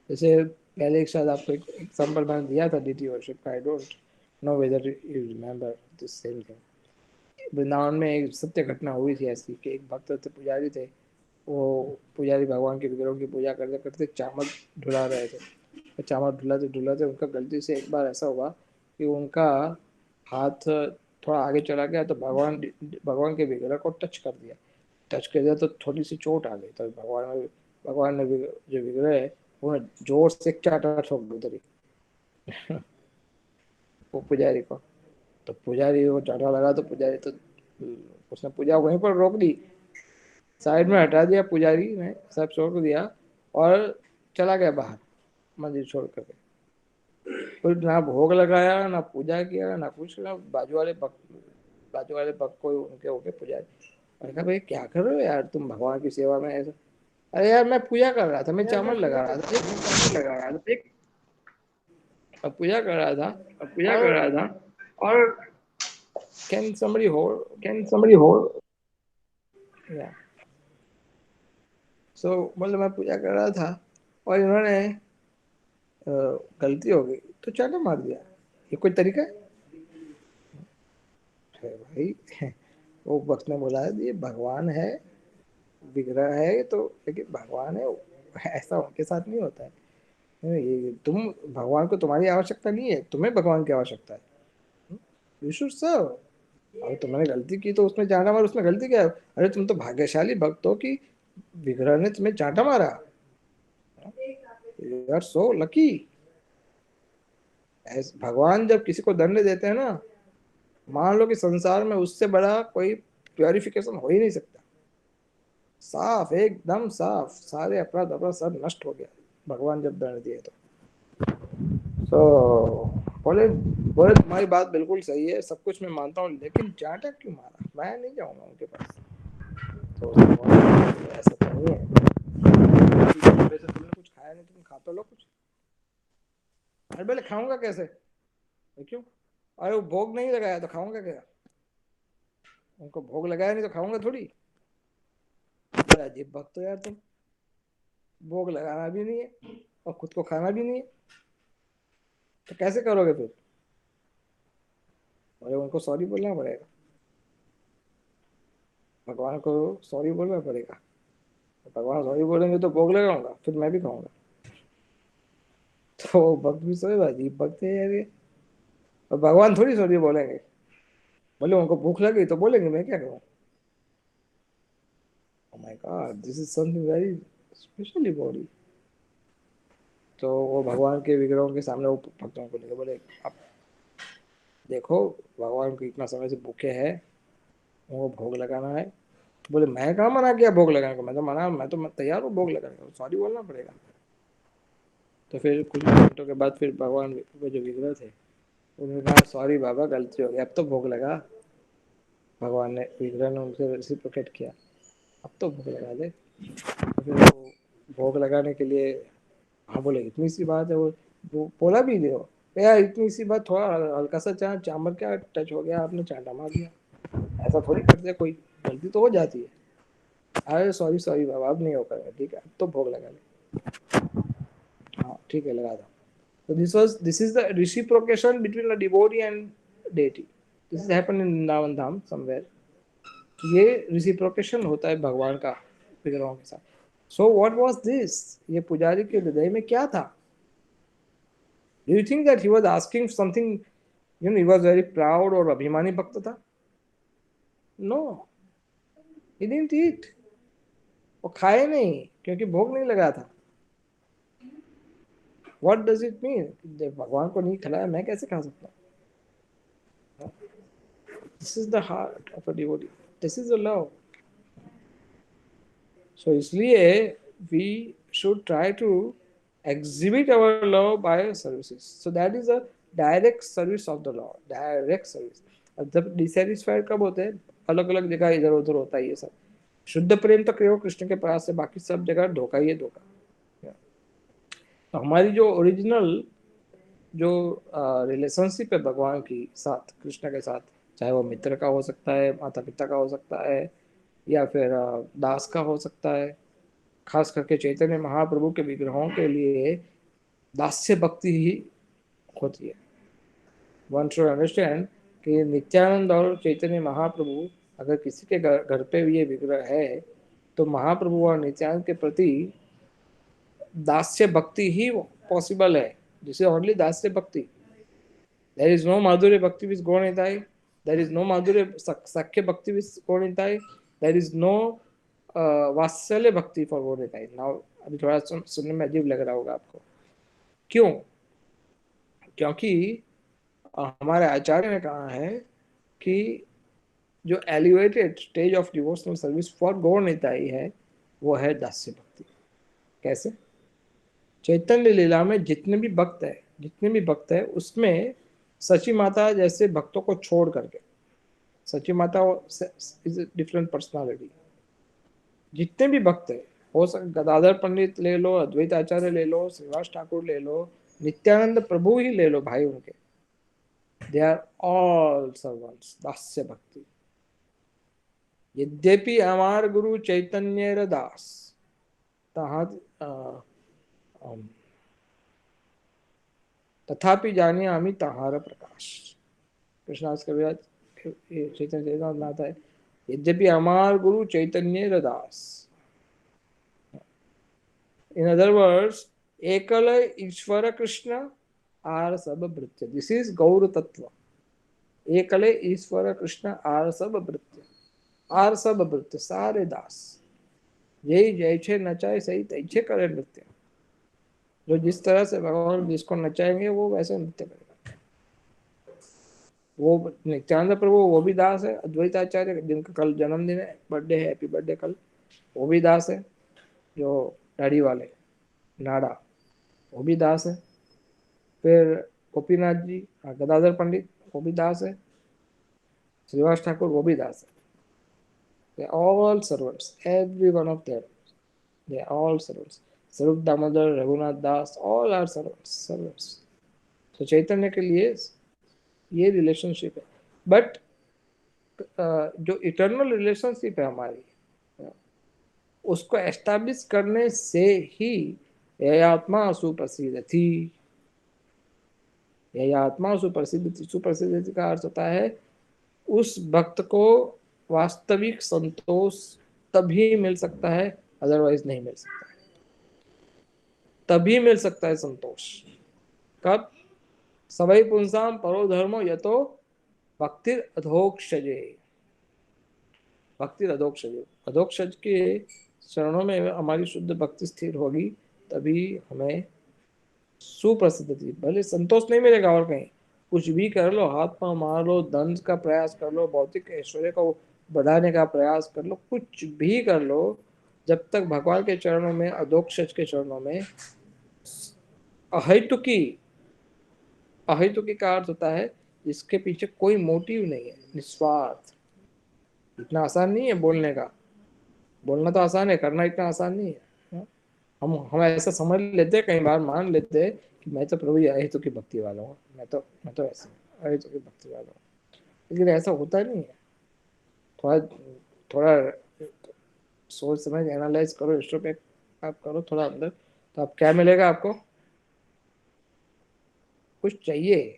जैसे पहले एक शायद आपको एक एग्जाम्पल मैंने दिया था डीटी वर्शिप का, I don't know whether you remember this same thing. Vrindavan में एक सत्य घटना हुई थी ऐसी कि एक भक्त थे, पुजारी थे, वो पुजारी भगवान के विग्रहों की पूजा करते करते चावल धुला रहे थे. चावल धुलाते उनका गलती से एक बार ऐसा हुआ कि उनका हाथ थोड़ा आगे चला गया, तो भगवान के विग्रह को टच कर दिया. टच कर दिया तो थोड़ी सी चोट आ गई, तो भगवान ने जो विग्रह है वो जोर से चाटा ठोक दी उधर ही वो पुजारी को। तो पुजारी को चाटा लगा तो पुजारी तो उसने पूजा वहीं पर रोक दी, साइड में हटा दिया पुजारी ने, सब छोड़ दिया और चला गया बाहर मंदिर छोड़ करके। फिर ना भोग लगाया, ना पूजा किया, ना कुछ, ना बाजू वाले भक्त को उनके होके पुजारी। मैंने कहा भाई क्या कर रहे हो यार तुम भगवान की सेवा में ऐसा। अरे यार मैं पूजा कर रहा था, मैं चावल लगा रहा था, मैं पूजा कर रहा था और कैन समबडी होल्ड या सो मतलब मैं पूजा कर रहा था और इन्होंने गलती हो गई तो चाटा मार दिया। ये कोई तरीका है भाई? वो भक्त ने बोला ये भगवान है, विग्रह है तो, लेकिन भगवान है ऐसा उनके साथ नहीं होता है। ये तुम भगवान को तुम्हारी आवश्यकता नहीं है, तुम्हें भगवान की आवश्यकता है। You should serve. अगर तुमने गलती की तो उसमें चांटा मार, उसमें गलती क्या है? अरे तुम तो भाग्यशाली भक्त हो कि विग्रह ने तुम्हें चांटा मारा। You are so lucky. भगवान जब किसी को दंड देते हैं ना, मान लो कि संसार में उससे बड़ा कोई प्योरिफिकेशन हो ही नहीं सकता। साफ, एकदम साफ, सारे अपराध अपराध सब नष्ट हो गया भगवान जब दंड दिए तो। तो बोले बोले तुम्हारी बात बिल्कुल सही है, सब कुछ मैं मानता हूँ, लेकिन चांटा क्यों मारा? मैं नहीं जाऊंगा उनके पास। तो ऐसा तो नहीं है, वैसे तुमने कुछ खाया नहीं, तुम खा तो लो कुछ। अरे बोले खाऊंगा कैसे? क्यों? अरे वो भोग नहीं लगाया तो खाऊंगा क्या? उनको भोग लगाया नहीं तो खाऊंगा थोड़ी। बड़ा अजीब भक्त हो यार तुम, भोग लगाना भी नहीं है और खुद को खाना भी नहीं है, तो कैसे करोगे फिर? अरे उनको सॉरी बोलना पड़ेगा, भगवान को सॉरी बोलना पड़ेगा। भगवान सॉरी बोलेंगे तो भोग लगाऊंगा, फिर मैं भी खाऊंगा। तो भक्त भी सोए अजीब भक्त है यार ये। और भगवान थोड़ी सॉरी बोलेंगे, बोले उनको भूख लगी तो बोलेंगे, मैं क्या करूँ? Oh my God, this is something very specially body। तो वो भगवान के विग्रहों के सामने वो भक्तों को लेके बोले अब देखो भगवान को इतना समय से भूखे है, उनको भोग लगाना है। तो बोले मैं कहाँ मना किया भोग लगाने को, मैं तो तैयार हूँ भोग लगाने को, सॉरी बोलना पड़ेगा। तो फिर कुछ घंटों के बाद फिर भगवान के जो विग्रह थे उन्होंने कहा सॉरी बाबा गलती हो गई, अब तो भोग लगा। भगवान ने, विग्रह ने उनसे रेसिप्रोकेट किया, अब तो भोग लगा दे। तो फिर वो भोग लगाने के लिए, हाँ बोले इतनी सी बात है, वो बोला भी नहीं हो यार, इतनी सी बात, थोड़ा हल्का सा चामर क्या टच हो गया, आपने चांटा मार दिया, ऐसा थोड़ी करते कोई, गलती तो हो जाती है। अरे सॉरी सॉरी बाबा अब नहीं हो पाएगा, ठीक है अब तो भोग लगा ले। हाँ ठीक है लगा दो। So this is the reciprocation between a devotee and deity. This has happened in Vrindavan Dham somewhere. ये reciprocation होता है भगवान का विग्रहों के साथ। So what was this? ये पुजारी के हृदय में क्या था? Do you think that he was asking something? You know, he was very proud और अभिमानी भक्त था? No, he didn't eat. वो खाए नहीं क्योंकि भोग नहीं लगा था। What does it mean? जब भगवान को नहीं खिलाया मैं कैसे खा सकता हूँ? This is the heart of a devotee. This is the love. So इसलिए we should try to exhibit our love by services. So that is a direct service of the Lord. Direct service. अब जब डिसैटिस्फाइड कब होते हैं, अलग अलग जगह इधर उधर होता है ये सब। शुद्ध प्रेम तो केवल कृष्ण के पास है, बाकी सब जगह धोखा ही है, धोखा। तो हमारी जो ओरिजिनल जो रिलेशनशिप है भगवान की साथ, कृष्ण के साथ, चाहे वो मित्र का हो सकता है, माता पिता का हो सकता है, या फिर दास का हो सकता है। खास करके चैतन्य महाप्रभु के विग्रहों के लिए दास्य भक्ति ही होती है। वन शुड अंडरस्टैंड कि नित्यानंद और चैतन्य महाप्रभु अगर किसी के घर पे ये विग्रह है तो महाप्रभु और नित्यानंद के प्रति दास्य भक्ति ही पॉसिबल है। दिस इज ओनली दास्य भक्ति। There is no Madhurya Bhakti with Gaur Nitai. There is no Madhurya Sakhya Bhakti with Gaur Nitai. There is no वात्सल्य भक्ति फॉर वो निताई। नाउ अभी थोड़ा सुनने में अजीब लग रहा होगा आपको, क्यों? क्योंकि हमारे आचार्य ने कहा है कि जो elevated stage of devotional service for Gaura Nitai है वो है दास्य भक्ति। कैसे? चैतन्य लीला में जितने भी भक्त है उसमें सची माता जैसे भक्तों को छोड़ करके, सची माता इज डिफरेंट पर्सनालिटी, जितने भी भक्त है, हो सके गदाधर पंडित ले लो, अद्वैत आचार्य ले लो, श्रीवास ठाकुर ले लो, नित्यानंद प्रभु ही ले लो भाई, उनके दे आर ऑल सर्वेंट्स दास्य भक्ति। यद्यपि हमार गुरु चैतन्य दास तथापि जानिए आमी तहार प्रकाश। कृष्णास कविराज चैतन्य चैतन्य आता है, यद्यपि हमार गुरु Chaitanya Das, in other words एकल ईश्वर कृष्ण आर सब भृत्य, दिस इज गौर तत्व। एकले ईश्वर कृष्ण आर सब भृत्य, आर सब भृत्य सारे दास, यही जैसे नचाए सही तैसे करे नृत्य। जो जिस तरह से भगवान जिसको नचाएंगे वो वैसे नृत्य करेगा। वो नित्यानंद प्रभु वो भी दास है, अद्वैत आचार्य जिनका कल जन्मदिन है, बर्थडे है, हैप्पी बर्थडे कल, वो भी दास है। जो दाढ़ी वाले नाड़ा वो भी दास है। फिर गोपीनाथ जी, गदाधर पंडित वो भी दास है। श्रीवास ठाकुर वो भी दास है। They are all servants, every one of them. They are all servants. Sarup Damodar, Raghunath Das, all are servants. So चैतन्य के लिए ये रिलेशनशिप है। बट जो इटर्नल रिलेशनशिप है हमारी, उसको एस्टैब्लिश करने से ही यह आत्मा सुप्रसिद्ध थी। यह आत्मा सुप्रसिद्ध थी का अर्थ होता है उस भक्त को वास्तविक संतोष तभी मिल सकता है, अदरवाइज नहीं मिल सकता है। तभी मिल सकता है संतोष कब? सवै पुंसाम परो धर्मो यतो भक्तिर अधोक्षजे। भक्तिर अधोक्षजे, अधोक्षज के चरणों में हमारी शुद्ध भक्ति स्थिर होगी, तभी हमें सुप्रसिद्धि। भले संतोष नहीं मिलेगा और कहीं, कुछ भी कर लो, हाथ पांव मार लो, धन का प्रयास कर लो, भौतिक ऐश्वर्य को बढ़ाने का प्रयास कर लो, कुछ भी कर लो, जब तक भगवान के चरणों में, अधोक्षज के चरणों में अहेतुकी, अहेतुकी का अर्थ होता है जिसके पीछे कोई मोटिव नहीं है, निस्वार्थ। इतना आसान नहीं है बोलने का, बोलना तो आसान है, करना इतना आसान नहीं है। हम ऐसा समझ लेते, कई बार मान लेते कि मैं तो प्रभु अहेतु की भक्ति वाला हूँ, मैं तो ऐसे अहेतु की भक्ति वाला हूँ, लेकिन ऐसा होता नहीं है। थोड़ा थोड़ा सोच समझ एनालाइज करो, इंट्रोस्पेक्ट आप करो थोड़ा अंदर, तो आप क्या मिलेगा आपको? कुछ चाहिए,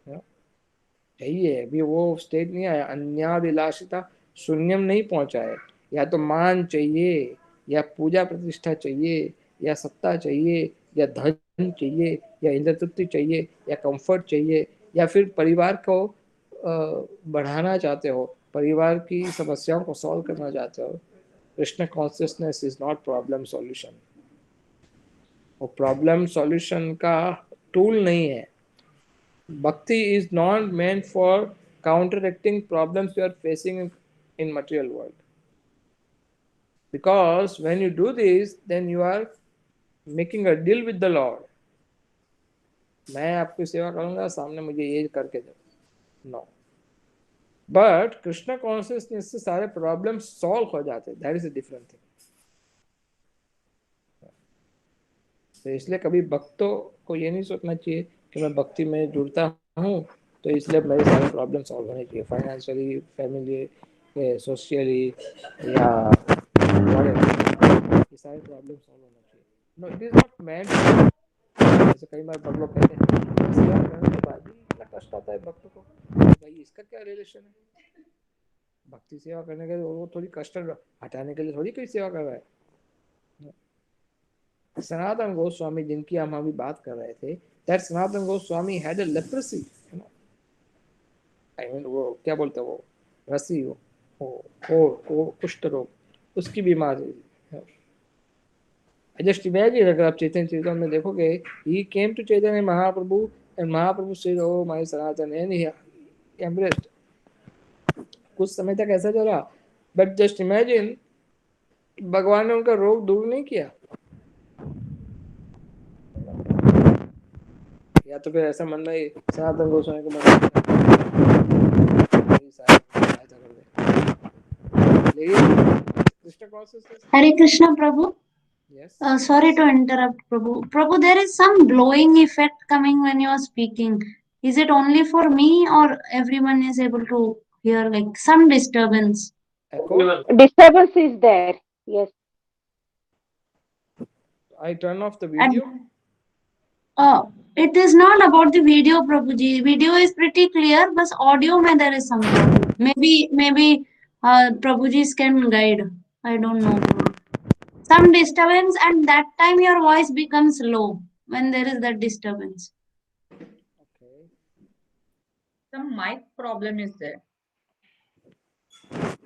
चाहिए। अभी वो स्टेज नहीं आया, अन्याभिलाषिता शून्यम नहीं पहुंचा है। या तो मान चाहिए, या पूजा प्रतिष्ठा चाहिए, या सत्ता चाहिए, या धन चाहिए, या इंद्र तृप्ति चाहिए, या कंफर्ट चाहिए, या फिर परिवार को बढ़ाना चाहते हो, परिवार की समस्याओं को सॉल्व करना चाहते हो। Krishna consciousness is not problem solution. वो प्रॉब्लम सॉल्यूशन का टूल नहीं है। Bhakti is not meant for counteracting problems you are facing in material world. Because when you do this, then you are making a deal with the Lord. मैं आपकी सेवा करूंगा, सामने मुझे ये करके दो। नो, बट कृष्ण कॉन्शियसनेस से सारे प्रॉब्लम सॉल्व हो जाते हैं। That is a different thing. तो इसलिए कभी भक्तों को ये नहीं सोचना चाहिए कि मैं भक्ति में जुड़ता हूँ तो इसलिए मेरे सारे प्रॉब्लम सॉल्व होने चाहिए, फाइनेंशियली, फैमिली, सोशली, या ये सारे प्रॉब्लम सॉल्व होना चाहिए। No, it is not meant. जैसे कई बार भक्त लोग कहते हैं सेवा करने के बाद भी इतना कष्ट आता है भक्त को, भाई इसका क्या रिलेशन है? भक्ति सेवा करने के लिए वो थोड़ी कष्ट हटाने के लिए थोड़ी कोई सेवा कर रहा है। सनातन गोस्वामी जिनकी हम अभी बात कर रहे थे, that Sanatan Goswami had a leprosy, you know, I mean वो क्या बोलते हैं, वो रसी, वो कुष्ठ रोग, उसकी बीमारी है। जस्ट इमेजिन, अगर आप चैतन्य चरितमृत में देखोगे, he came to Chaitanya Mahaprabhu and Mahaprabhu said O my Sanatan and he embraced. कुछ समय तक ऐसा चला, बट जस्ट इमेजिन, भगवान ने उनका रोग दूर नहीं किया। या तो फिर ऐसा मानना है सनातन गोस्वामी को मना सहायता कर दे। लेकिन Krishna consciousness, Hare Krishna, Prabhu. Yes, Sorry to interrupt, Prabhu. Prabhu, there is some blowing effect coming when you are speaking. Is it only for me or everyone is able to hear like some disturbance? echo. Disturbance is there. Yes. I turn off the And video. it is not about the video, Prabhuji. Video is pretty clear, but audio mein there is some problem. Maybe Prabhuji's can guide. I don't know. Some disturbance, and that time your voice becomes low when there is that disturbance. Okay. Some mic problem is there.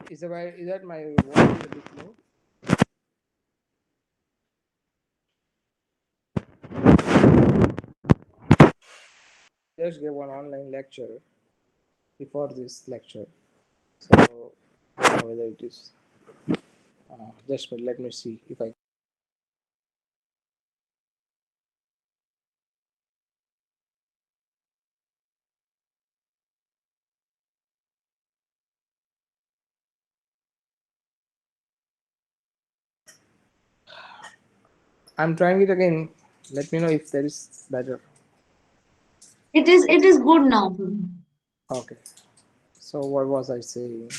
Is that my voice is a bit low? Just gave one online lecture before this lecture, so I don't know whether it is. Just let me see if I. I'm trying it again. Let me know if there is better. It is good now. Okay. So what was I saying?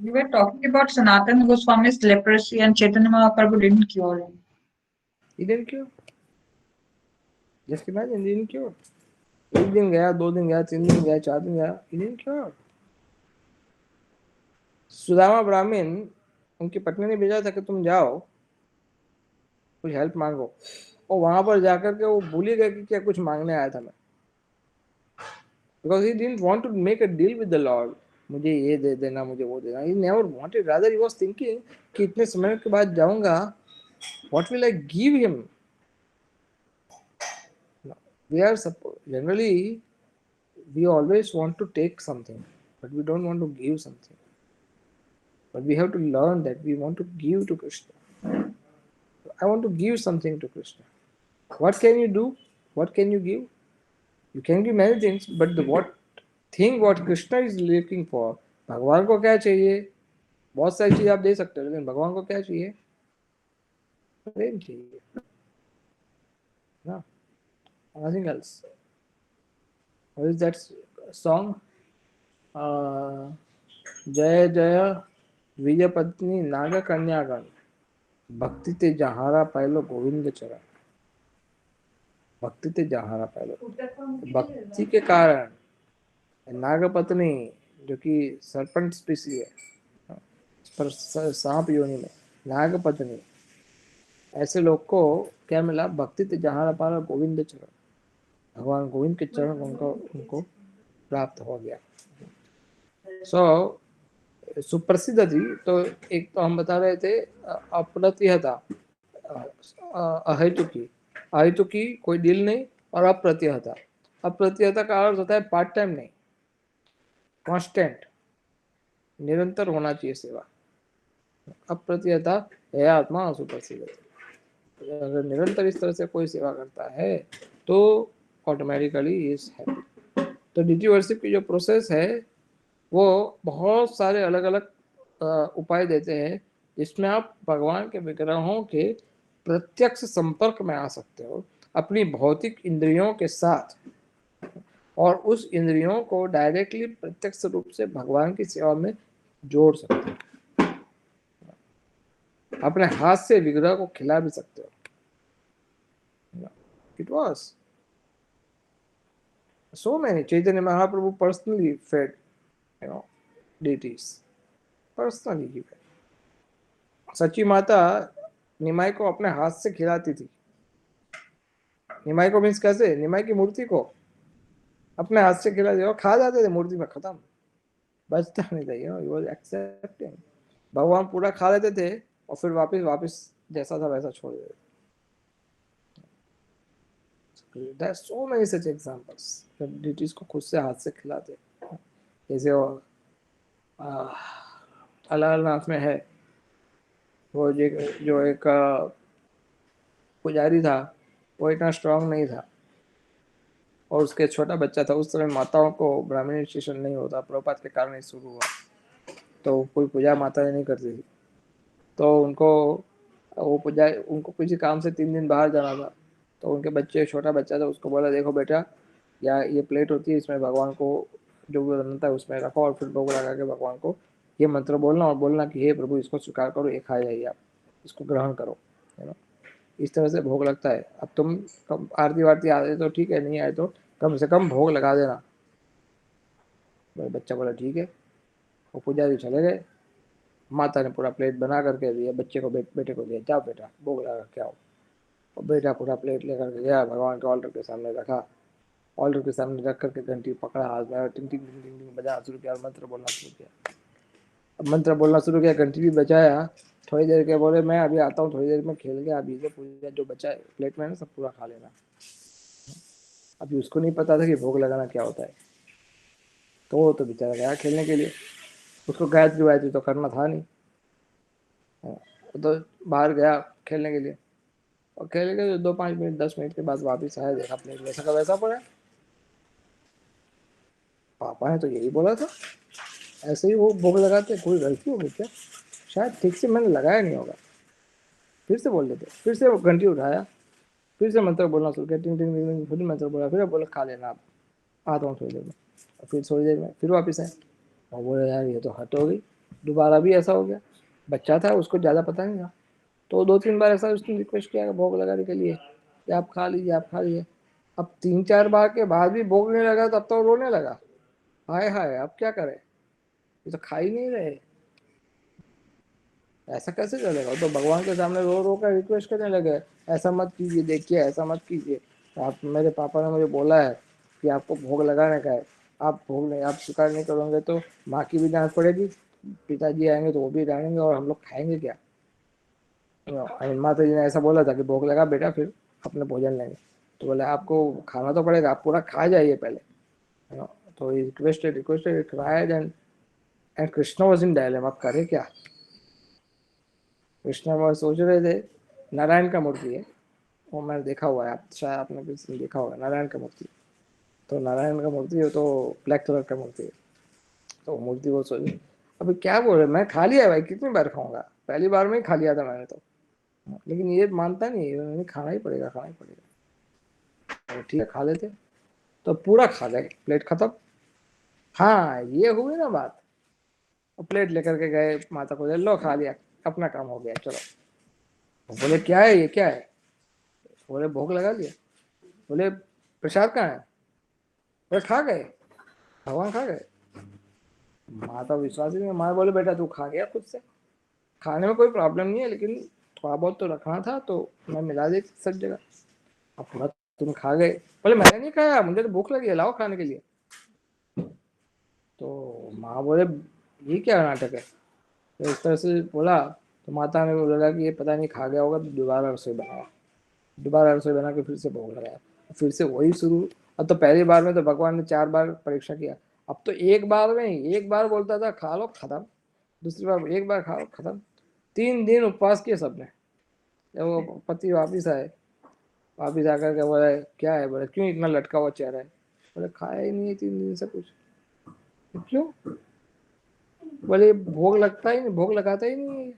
You were talking about Sanatana Goswami's leprosy and Chaitanya Mahaprabhu didn't cure him. He didn't cure. Just imagine, he didn't cure. एक दिन गया, 2 दिन गया, 3 दिन गया, 4 दिन गया, he didn't cure. Sudama ब्राह्मण, उनकी पत्नी ने भेजा था कि तुम जाओ कुछ हेल्प मांगो, और वहां पर जाकर के वो भूल ही गए कि क्या कुछ मांगने आया था मैं। Because he didn't want to make a deal with the Lord. मुझे ये दे देना, मुझे वो देना. He never wanted. Rather, he was thinking कि इतने समय के बाद जाऊंगा, what will I give him? We are generally, we always want to take something, but we don't want to give something. But we have to learn that we want to give to Krishna. I want to give something to Krishna. What can you do? What can you give? You can give many things, but what Krishna is looking for, भगवान को क्या चाहिए? बहुत सारी चीज आप दे सकते हो, लेकिन भगवान को क्या चाहिए? प्रेम चाहिए ना, nothing else. What is that song? जय जय विजय पत्नी नाग कन्यागण, भक्ति ते जहारा पहलो गोविंद चरण। भक्ति ते जहारा पहलो, भक्ति के कारण नागपत्नी, जो कि सर्पेंट स्पीसी है, पर सांप योनि में नागपत्नी, ऐसे लोग को क्या मिला? भक्ति ते जहारा पारा गोविंद चरण, भगवान गोविंद के चरण उनको प्राप्त हो गया। सुप्रसिद्ध थी, तो एक तो हम बता रहे थे अप्रतिहता, अहेतुकी कोई दिल नहीं, और अप्रतिहता। अप्रतिहता का अर्थ होता है पार्ट टाइम नहीं, कांस्टेंट, निरंतर होना चाहिए सेवा। अप्रतिहता है आत्मा सुप्रसिद्ध। अगर निरंतर इस तरह से कोई सेवा करता है तो ऑटोमेटिकली इज हैप्पी। तो डीटी वर्शिप की जो प्रोसेस है वो बहुत सारे अलग अलग उपाय देते हैं, जिसमें आप भगवान के विग्रहों के प्रत्यक्ष संपर्क में आ सकते हो अपनी भौतिक इंद्रियों के साथ, और उस इंद्रियों को डायरेक्टली प्रत्यक्ष रूप से भगवान की सेवा में जोड़ सकते हो। अपने हाथ से विग्रह को खिला भी सकते हो। It was so many. Chaitanya Mahaprabhu personally fed deities, personally he fed. Sachi Mata Nimai को अपने हाथ से खिलाती थी। निमाई को मीन्स कैसे? निमाई की मूर्ति को अपने हाथ से खिला दिया, खा जाते थे, मूर्ति में खत्म। बचता नहीं था, ही वाज एक्सेप्टिंग। भगवान पूरा खा लेते थे और फिर वापस जैसा था वैसा छोड़ देते। There are so many such examples जब डिटीज को खुद से हाथ से खिलाते, जैसे वो अलारनाथ में है, वो जो एक पुजारी था, वो इतना स्ट्रांग नहीं था और उसके छोटा बच्चा था। उस समय माताओं को ब्राह्मण इनिशिएशन नहीं होता, प्रभुपाद के कारण ही शुरू हुआ, तो कोई पूजा माता नहीं करती थी। तो उनको किसी काम से 3 दिन बाहर जाना था, तो उनके छोटा बच्चा था, उसको बोला देखो बेटा, या ये प्लेट होती है, इसमें भगवान को जो भी बनता है उसमें रखो और फिर भोग लगा के भगवान को ये मंत्र बोलना और बोलना कि हे प्रभु इसको स्वीकार करो, ये खाया जाइए, आप इसको ग्रहण करो, है ना। इस तरह से भोग लगता है। अब तुम आरती वारती आए तो ठीक है, नहीं आए तो कम से कम भोग लगा देना। बच्चा बोला ठीक है। वो पुजारी चले गए, माता ने पूरा प्लेट बना करके दिया बच्चे को, बेटे को दिया, जाओ बेटा भोग लगा के आओ। और बेटा पूरा प्लेट लेकर के गया, भगवान के ऑल्टर के सामने रखा, ऑल्टर के सामने रख करके घंटी पकड़ा हाथ में, टिंग टिंग टिंग टिंग टिंग बजाना शुरू किया और मंत्र बोलना शुरू किया। अब मंत्र बोलना शुरू किया, घंटी भी बजाया। थोड़ी देर के बोले मैं अभी आता हूँ, थोड़ी देर में खेल के अभी से पूजा जो बचा है प्लेट में ना सब पूरा खा लेना। अभी उसको नहीं पता था कि भोग लगाना क्या होता है, तो वो तो बेचारा गया खेलने के लिए, उसको गायत्री वायत्री तो करना था नहीं, तो बाहर गया खेलने के लिए। और खेलने के 2-5 मिनट 10 मिनट के बाद वापस आया, देखा प्लेट वैसा का वैसा पड़ा। पापा ने तो यही बोला था, ऐसे ही वो भोग लगाते, कोई गलती होगी क्या, शायद ठीक से मैंने लगाया नहीं होगा। फिर से बोल देते, फिर से वो घंटी उठाया, फिर से मंत्र बोलना शुरू किया, टिंग टिंग टिंग टिंग, फिर मंत्र बोला, फिर बोला खा लेना आप, आता हूँ थोड़ी देर में। और फिर थोड़ी देर में फिर वापस आए और बोले यार ये तो हट हो गई, दोबारा भी ऐसा हो गया। बच्चा था, उसको ज़्यादा पता नहीं था, तो 2-3 बार ऐसा उसने रिक्वेस्ट किया भोग लगाने के लिए कि आप खा लीजिए, आप खा लीजिए। अब 3-4 बार के बाद भी भोग नहीं लगा, तब तो रोने लगा, हाय हाय अब क्या करें, ये तो खा ही नहीं रहे, ऐसा कैसे चलेगा। तो भगवान के सामने रो रो कर रिक्वेस्ट करने लगे, ऐसा मत कीजिए, देखिए ऐसा मत कीजिए, आप मेरे पापा ने मुझे बोला है कि आपको भोग लगाने का है, आप भोग नहीं, आप स्वीकार नहीं करोगे तो माँ की भी डांट पड़ेगी, पिताजी आएंगे तो वो भी डांटेंगे और हम लोग खाएंगे क्या। माता जी ने ऐसा बोला था कि भोग लगा बेटा फिर अपने भोजन लेंगे, तो बोले आपको खाना तो पड़ेगा, आप पूरा खा जाइए पहले, तो requested cried and Krishna was in dilemma, अब करे क्या। कृष्ण वो सोच रहे थे, नारायण का मूर्ति है वो, मैंने देखा हुआ है, आप शायद आपने भी देखा होगा नारायण का मूर्ति। तो नारायण का मूर्ति है तो ब्लैक कलर का मूर्ति है, तो मूर्ति वो सोच, अभी क्या बोल रहे, मैं खा लिया भाई, कितनी बार खाऊंगा, पहली बार में ही खा लिया था मैंने तो, लेकिन ये मानता नहीं, खाना ही पड़ेगा, खाना ही पड़ेगा। तो ठीक है खा लेते, तो पूरा खा गए, प्लेट खत्म। हाँ ये हुई ना बात, प्लेट लेकर के गए माता को, लो खा लिया, अपना काम हो गया, चलो। बोले क्या है ये, क्या है, बोले भोग लगा लिया। बोले प्रसाद कहाँ है, बोले खा गए, भगवान खा गए। माता विश्वास ही नहीं, माँ बोले बेटा तू खा गया खुद से, खाने में कोई प्रॉब्लम नहीं है, लेकिन थोड़ा बहुत तो रखना था, तो मैं मिला दी सब जगह, अब पूरा तुम खा गए। बोले मैंने नहीं खाया, मुझे तो भूख लगी है, लाओ खाने के लिए। तो माँ बोले ये क्या नाटक है, तो इस तरह से बोला। तो माता ने बोला कि ये पता नहीं खा गया होगा, तो दोबारा रसोई बनाया, दोबारा रसोई बना के फिर से भोग लगाया, फिर से वही शुरू। अब तो पहली बार में तो भगवान ने 4 बार परीक्षा किया, अब तो एक बार में ही, एक बार बोलता था खा लो खत्म, दूसरी बार एक बार खा लो खत्म। 3 दिन उपवास किए सबने। जब वो पति वापिस आए, वापिस आकर के बोला क्या है, बोले क्यों इतना लटका हुआ चेहरा है, बोले खाया ही नहीं है 3 दिन से कुछ। क्यों, बोले भोग लगता ही नहीं, भोग लगाता ही नहीं है,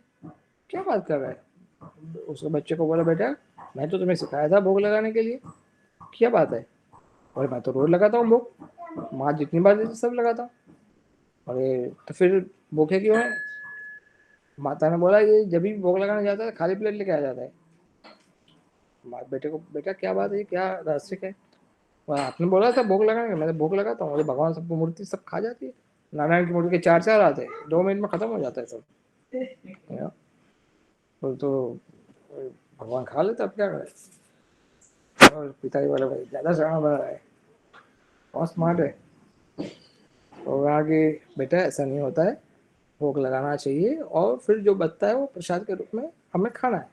क्या बात कर रहा है। उसके बच्चे को बोला बेटा मैं तो तुम्हें सिखाया था भोग लगाने के लिए, क्या बात है, और मैं तो रोज लगाता हूँ भोग, माँ जितनी बार देती सब लगाता हूँ, अरे तो फिर भूखे क्यों है। माता ने बोला ये जब भी भोग लगाने जाता है खाली प्लेट लेके आ जाता है। बेटे को बेटा क्या बात है, क्या रहस्य है, आपने बोला था भोग लगाने का, मैंने भोग लगाता हूँ, भगवान सबको मूर्ति सब खा जाती है, नारायण की मूर्ति के 4 आते हैं, 2 मिनट में खत्म हो जाता है सब, तो भगवान खा लेता, अब क्या करे। और पिताजी वाले भाई ज्यादा शराब बना रहा है, बहुत स्मार्ट है। और आगे बेटा ऐसा नहीं होता है, भोग लगाना चाहिए और फिर जो बचता है वो प्रसाद के रूप में हमें खाना है।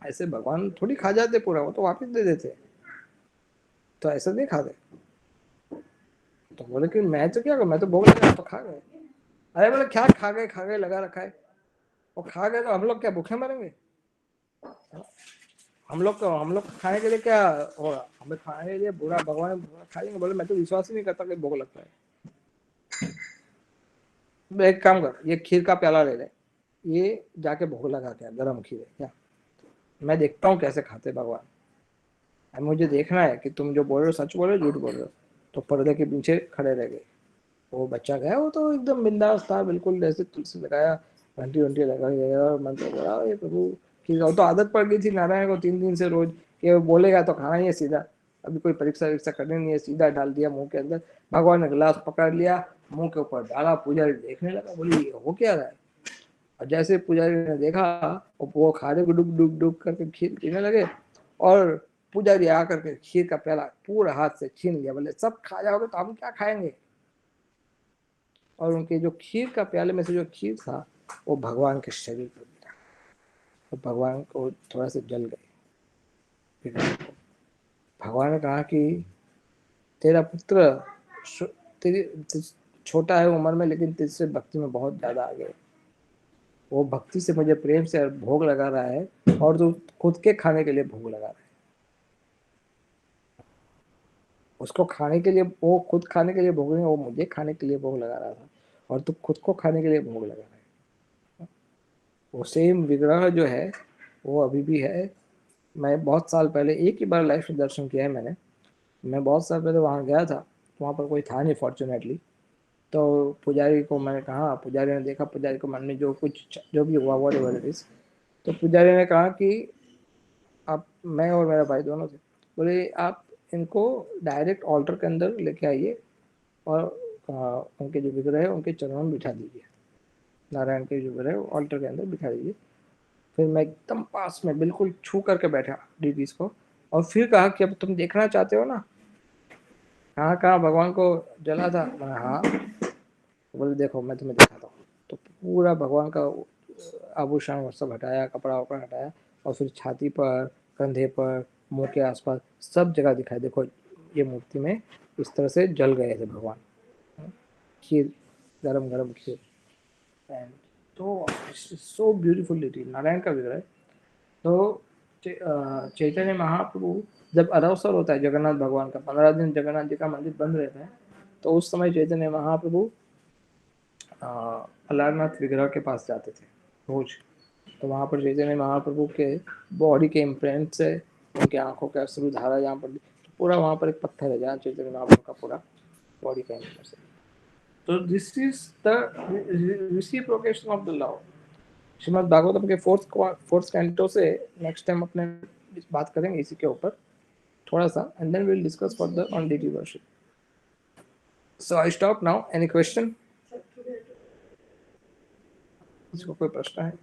ऐसे भगवान थोड़ी खा जाते पूरा, वो तो वापस दे देते, तो ऐसा नहीं खाते। तो बोले कि मैं तो क्या करूं, मैं तो भोग लगा तो खा गए। अरे बोले क्या खा गए लगा रखा है, और खा गए तो हम लोग क्या भूखे मरेंगे? हम लोग खाने के लिए क्या होगा, हमें खाने के लिए बुरा भगवान खा लेंगे। बोले मैं तो विश्वास ही नहीं करता कि भोग लगता है। एक काम कर, ये खीर का प्याला ले ले, ये जाके भोग लगा क्या, गरम खीर है क्या, मैं देखता हूँ कैसे खाते भगवान। अब मुझे देखना है कि तुम जो बोल रहे हो सच बोल रहे हो झूठ बोल रहे हो। तो पर्दे के पीछे खड़े रह गए। वो बच्चा गया, वो तो एकदम बिंदास था बिल्कुल, जैसे तुलसी लगाया, घंटी वंटी लगा गया और मंत्र बोला, ये प्रभु की। तो आदत पड़ गई थी नारायण को 3 दिन से रोज कि वो बोलेगा तो खाना ही है सीधा, अभी कोई परीक्षा वरीक्षा करनी नहीं है, सीधा डाल दिया मुंह के अंदर। भगवान ने गिलास पकड़ लिया, मुंह के ऊपर डाला, पुजारी देखने लगा, बोली ये हो क्या रहा है। और जैसे पुजारी ने देखा, वो खा रहे डुब डुब डुब करके खीर पीने लगे, और पुजारी आकर के खीर का प्याला पूरा हाथ से छीन लिया, बोले सब खा जाओगे तो हम क्या खाएंगे। और उनके जो खीर का प्याले में से जो खीर था वो भगवान के शरीर पर गिरा, तो भगवान को थोड़ा सा जल गए। भगवान ने कहा कि तेरा पुत्र तेरी छोटा है उम्र में, लेकिन तुझसे भक्ति में बहुत ज्यादा आगे है। वो भक्ति से मुझे प्रेम से भोग लगा रहा है, और तू खुद के खाने के लिए भोग लगा रहा है। उसको खाने के लिए, वो खुद खाने के लिए भोग नहीं, वो मुझे खाने के लिए भोग लगा रहा था, और तू खुद को खाने के लिए भोग लगा रहा है। वो सेम विग्रह जो है वो अभी भी है। मैं बहुत साल पहले एक ही बार लाइफ में दर्शन किया है मैंने। मैं बहुत साल पहले वहाँ गया था, वहाँ पर कोई था नहीं फॉर्चुनेटली। तो पुजारी को मैंने कहा, पुजारी ने देखा, पुजारी को मन में जो कुछ जो भी हुआ वॉट एवर इट इज, तो पुजारी ने कहा कि आप, मैं और मेरा भाई दोनों थे, बोले आप इनको डायरेक्ट ऑल्टर के अंदर लेके आइए और उनके जो विग्रह है उनके चरणों में बिठा दीजिए, नारायण के जो विग्रह है ऑल्टर के अंदर बिठा दीजिए। फिर मैं एकदम पास में बिल्कुल छू करके बैठा डीटीज को, और फिर कहा कि अब तुम देखना चाहते हो ना, कहाँ कहाँ भगवान को जला था। मैं हाँ। बोले देखो मैं तुम्हें दिखाता हूँ। तो पूरा भगवान का आभूषण वो सब हटाया, कपड़ा वपड़ा हटाया, और फिर छाती पर, कंधे पर, मुंह के आसपास सब जगह दिखाई, देखो ये मूर्ति में इस तरह से जल गए थे भगवान। खीर, गरम गरम खीर, एंड तो सो ब्यूटीफुल नारायण का विग्रह है। तो चैतन्य महाप्रभु जब अवसर होता है जगन्नाथ भगवान का, 15 दिन जगन्नाथ जी का मंदिर बंद रहता है, तो उस समय चैतन्य महाप्रभु अलारनाथ विग्रह के पास जाते थे रोज। तो वहाँ पर चैतन्य महाप्रभु के बॉडी के इम्प्रिंट से, उनके आंखों के अश्रु धारा जहाँ पर, तो पूरा वहाँ पर एक पत्थर है जहाँ चैतन्य महाप्रभु का पूरा बॉडी का इम्प्रिंट है। तो this is the reciprocation of the love. Shrimad Bhagavatam के फोर्थ कैंटो से नेक्स्ट टाइम अपने बात करेंगे इसी के ऊपर थोड़ा सा, and then we will discuss further on deity worship. So I stop now. Any question? इसको कोई प्रश्न है?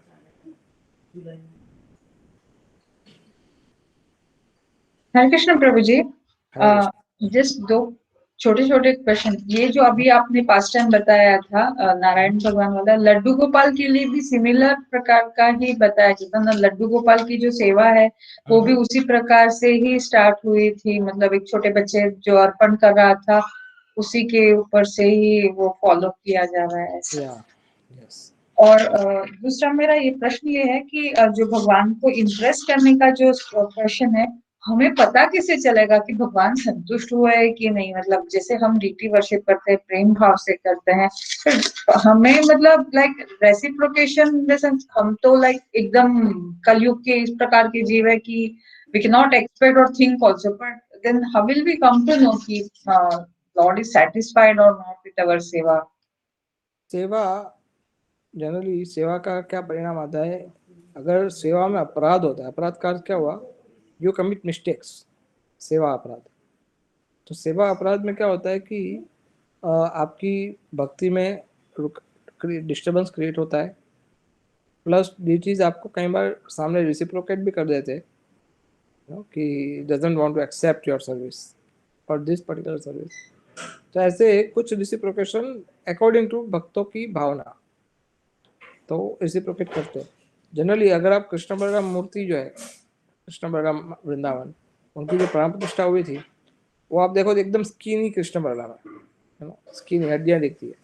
हरे कृष्ण प्रभु जी, हरे कृष्ण। जस्ट 2 छोटे छोटे क्वेश्चन। ये जो अभी आपने पास्ट टाइम बताया था नारायण भगवान वाला, लड्डू गोपाल के लिए भी सिमिलर प्रकार का ही बताया जाता ना? लड्डू गोपाल की जो सेवा है वो भी उसी प्रकार से ही स्टार्ट हुई थी, मतलब एक छोटे बच्चे जो अर्पण कर रहा था उसी के ऊपर से ही वो फॉलो किया जा रहा है। यस। और दूसरा मेरा ये प्रश्न ये है कि जो भगवान को इम्प्रेस करने का जो क्वेश्चन है, हमें पता कैसे चलेगा कि भगवान संतुष्ट हुए है कि नहीं? मतलब जैसे हम डीटी वर्शिप करते हैं, प्रेम भाव से करते हैं, फिर हमें मतलब like reciprocation in the sense, हम तो लाइक एकदम कलयुग के इस प्रकार के जीव है कि वी कैन नॉट एक्सपेक्ट और think also, but then how will we come to know कि लॉर्ड इज सैटिस्फाइड और नॉट विद आवर सेवा? सेवा, जनरली सेवा का क्या परिणाम आता है, अगर सेवा में अपराध होता है, अपराध का अर्थ क्या हुआ, यू कमिट मिस्टेक्स, सेवा अपराध। तो सेवा अपराध में क्या होता है कि आपकी भक्ति में डिस्टर्बेंस क्रिएट होता है, प्लस ये चीज़ आपको कई बार सामने रेसिप्रोकेट भी कर देते हैं कि doesn't want to accept your service और दिस पर्टिकुलर सर्विस। तो ऐसे कुछ रिसिप्रोकेशन अकॉर्डिंग टू भक्तों की भावना तो रिसिप्रोकेट करते हैं। जनरली अगर आप कृष्ण बलराम मूर्ति जो है, कृष्ण बलराम वृंदावन, उनकी जो प्राण प्रतिष्ठा हुई थी, वो आप देखो तो एकदम स्कीनी कृष्ण बलराम है ना, स्कीनी हड्डियां दिखती है,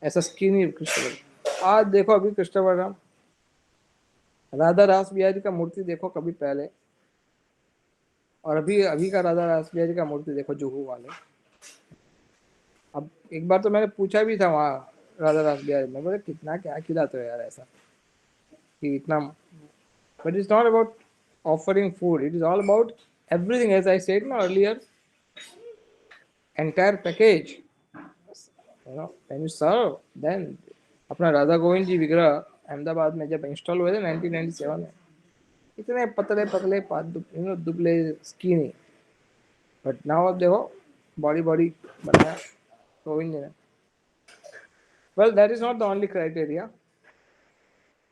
ऐसा स्कीनी कृष्ण बलराम। आज देखो अभी कृष्ण बलराम, राधा रास बिहारी का मूर्ति देखो कभी पहले, और अभी का राधा रास बिहारी का मूर्ति देखो जुहू वाले। अब एक बार तो मैंने पूछा भी था वहाँ राधा रास बिहारी में, बोले कितना क्या खिलाते हो यार ऐसा कि इतना, but it's not about offering food, it is all about everything, as I said no earlier, entire package, you know, when you serve then। अपना राधा गोविंद जी विग्रह अहमदाबाद में जब इंस्टॉल हुए थे 1997 में, इतने पतले पतले दुबले स्कीनी, बट नाउ अब देखो बॉडी बनाया गोविंद जी ने। Well that is not the only criteria,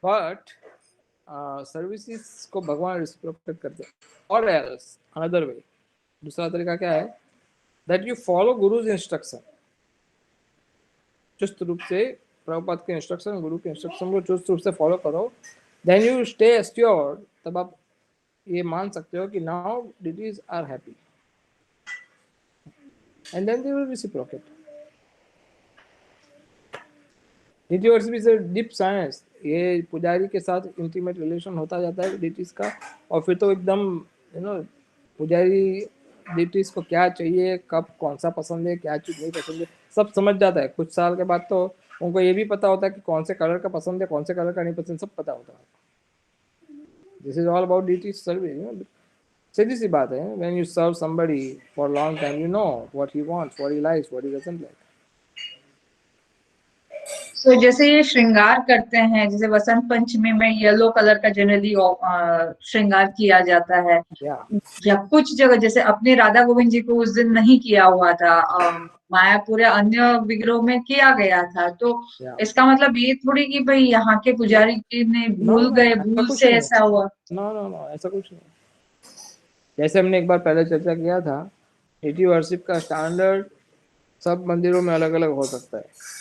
but services को भगवान रिसिप्रोकेट करते हैं। और एल्स अनदर वे, दूसरा तरीका क्या है, that you follow gurus instruction, चुस्त रूप से प्रभुपाद के इंस्ट्रक्शन, गुरु के इंस्ट्रक्शन को चुस्त रूप से फॉलो करो, देन यू स्टे एस्योर्ड, तब आप ये मान सकते हो कि now deities are happy and then they will reciprocate. Deity is a deep science, ये पुजारी के साथ इंटीमेट रिलेशन होता जाता है डिटीज का, और फिर तो एकदम पुजारी डिटीज को क्या चाहिए, कब कौन सा पसंद है, क्या चीज नहीं पसंद है, सब समझ जाता है। कुछ साल के बाद तो उनको ये भी पता होता है कि कौन से कलर का पसंद है, कौन से कलर का नहीं पसंद, सब पता होता है। This is all about deities service. सीधी सी बात है, when you serve somebody for long time, you know what he wants, what he likes, what he doesn't like. So, जैसे ये श्रृंगार करते हैं, जैसे वसंत पंचमी में येलो कलर का जनरली श्रृंगार किया जाता है, या कुछ जगह जैसे अपने राधा गोविंद जी को उस दिन नहीं किया हुआ था, मायापुर या अन्य विग्रहों में किया गया था, तो इसका मतलब ये थोड़ी कि भाई यहाँ के पुजारी ने भूल गए, भूल से ऐसा हुआ। नो, ऐसा कुछ नहीं। जैसे हमने एक बार पहले चर्चा किया था, डिटी वर्शिप का स्टैंडर्ड सब मंदिरों में अलग अलग हो सकता है।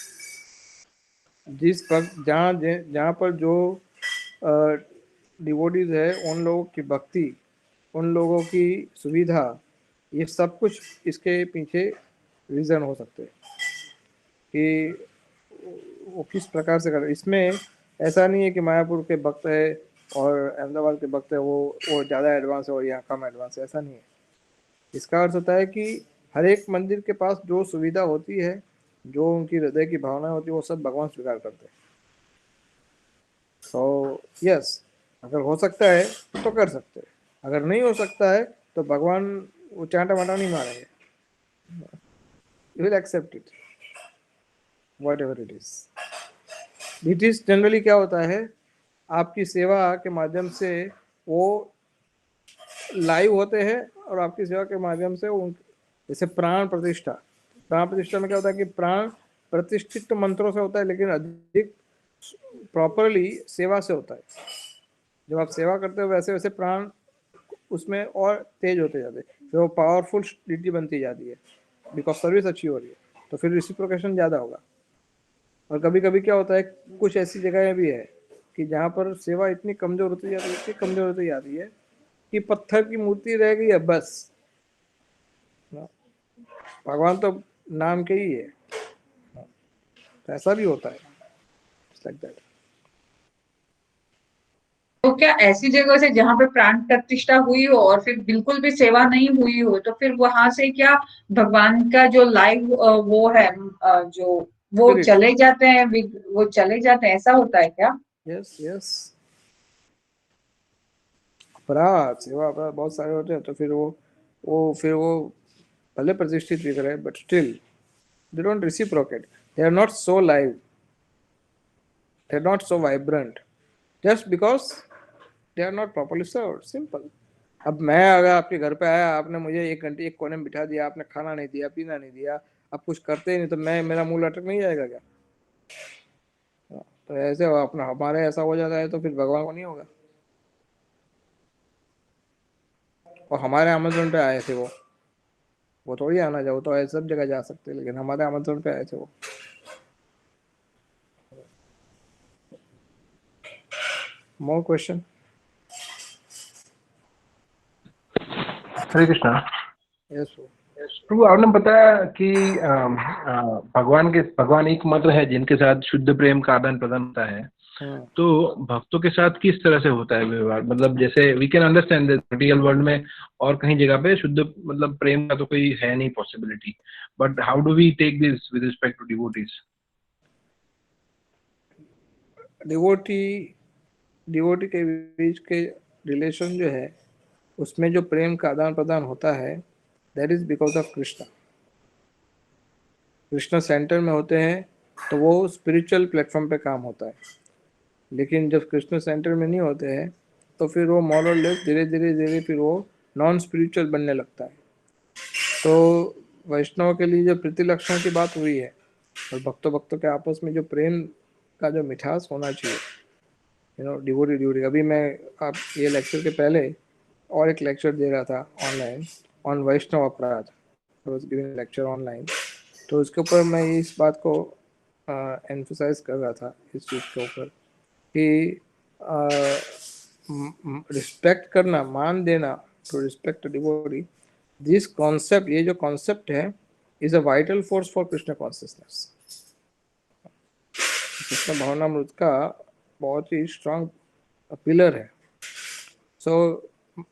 जिस वक्त जहाँ पर जो डिवोटीज है, उन लोगों की भक्ति, उन लोगों की सुविधा, ये सब कुछ इसके पीछे रीज़न हो सकते हैं कि वो किस प्रकार से कर। इसमें ऐसा नहीं है कि मायापुर के भक्त है और अहमदाबाद के भक्त है वो ज़्यादा एडवांस है और यहाँ कम एडवांस है, ऐसा नहीं है। इसका अर्थ होता है कि हर एक मंदिर के पास जो सुविधा होती है, जो उनकी हृदय की भावना होती है, वो सब भगवान स्वीकार करते हैं। सो यस, अगर हो सकता है तो कर सकते हैं, अगर नहीं हो सकता है तो भगवान वो चांटा माटा नहीं मारेंगे, you will accept it whatever it is. It is generally क्या होता है, आपकी सेवा के माध्यम से वो लाइव होते हैं, और आपकी सेवा के माध्यम से उन, जैसे प्राण प्रतिष्ठा में क्या होता है कि प्राण प्रतिष्ठित फिर से होता है, लेकिन अधिक प्रॉपरली सेवा से होता है। जब आप सेवा करते हो वैसे वैसे प्राण उसमें और तेज होते जाते हैं, फिर वो पावरफुल डिटी बनती जाती है, बिकॉज सर्विस अच्छी हो रही है, तो फिर रिसिप्रोकेशन ज़्यादा होगा। और कभी कभी क्या होता है, कुछ ऐसी जगहें भी है कि जहाँ पर सेवा इतनी कमज़ोर होती जाती है कि पत्थर की मूर्ति रह गई है बस, भगवान तो नाम के ही है, तो ऐसा भी होता है। like that. तो क्या ऐसी जगह से जहाँ पे प्राण प्रतिष्ठा हुई हो और फिर बिल्कुल भी सेवा नहीं हुई हो, तो फिर वहां से क्या भगवान का जो लाइव वो है जो वो Spirit. चले जाते हैं, वो चले जाते हैं, ऐसा होता है क्या? यस अपराध सेवा अपराध बहुत सारे होते हैं, तो फिर वो भले प्रतिष्ठित दिख रहे हैं, but still they don't reciprocate, they are not so live, they are not so vibrant, just because they are not properly served, simple. अब मैं अगर आपके घर पे आया, आपने मुझे 1 घंटे एक कोने में बिठा दिया, आपने खाना नहीं दिया, पीना नहीं दिया, आप कुछ करते ही नहीं, तो मेरा मुंह लटक नहीं जाएगा क्या? तो ऐसे अपना हमारे ऐसा हो जाता है तो फिर भगवान को नहीं होगा। और हमारे आमंत्रण पे आए थे वो, वो थोड़ी आना जाओ, तो सब जगह जा सकते, लेकिन हमारे आमंत्रण पे आए थे वो। More question? Hare Krishna. Yes. Prabhu आपने बताया कि भगवान एकमात्र है जिनके साथ शुद्ध प्रेम का आदान प्रदान होता है। तो भक्तों के साथ किस तरह से होता है व्यवहार? मतलब जैसे we can understand material world में और कहीं जगह पे शुद्ध मतलब प्रेम का तो कोई है नहीं possibility, but how do we take this with respect to devotees? Devotee के बीच के रिलेशन जो है, उसमें जो प्रेम का आदान प्रदान होता है, that is because of Krishna. Krishna centre में होते हैं तो वो स्पिरिचुअल प्लेटफॉर्म पे काम होता है। लेकिन जब कृष्ण सेंटर में नहीं होते हैं तो फिर वो मोर और लेस धीरे धीरे फिर वो नॉन स्पिरिचुअल बनने लगता है। तो वैष्णव के लिए जो प्रतिलक्षण की बात हुई है, और भक्तों के आपस में जो प्रेम का जो मिठास होना चाहिए, डिवोटी। अभी मैं आप ये लेक्चर के पहले और एक लेक्चर दे रहा था ऑनलाइन ऑन वैष्णव अपराध, लेक्चर ऑनलाइन। तो उसके ऊपर मैं इस बात को एम्फसाइज कर रहा था, इस चीज़ के ऊपर कि रिस्पेक्ट करना, मान देना, to respect devotee, this concept, ये जो कॉन्सेप्ट है, is a vital force for Krishna consciousness. Krishna Bhavanamrita का बहुत ही स्ट्रांग पिलर है। सो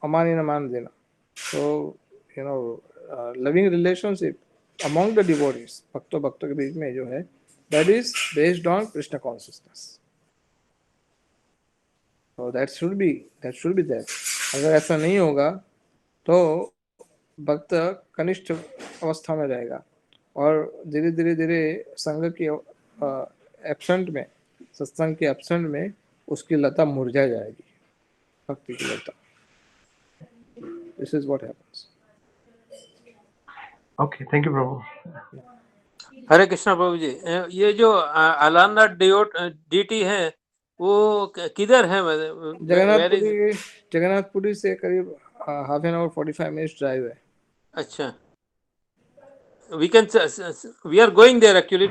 अमानी न मान देना, so loving relationship among the devotees, भक्तों के बीच में जो है, that is based on Krishna consciousness. So that should be there. अगर ऐसा नहीं होगा तो भक्त कनिष्ठ अवस्था में रहेगा और धीरे धीरे संघ की एब्सेंट में, सत्संग के एब्सेंट में उसकी लता मुरझा जाएगी, भक्ति की लता। This is what happens. Okay, thank you Prabhu. Hare Krishna Prabhu ji. ये जो अलाना डीटी है वो किधर है? जगन्नाथपुरी से करीब half an hour 45 minutes drive है। अच्छा, we are going there actually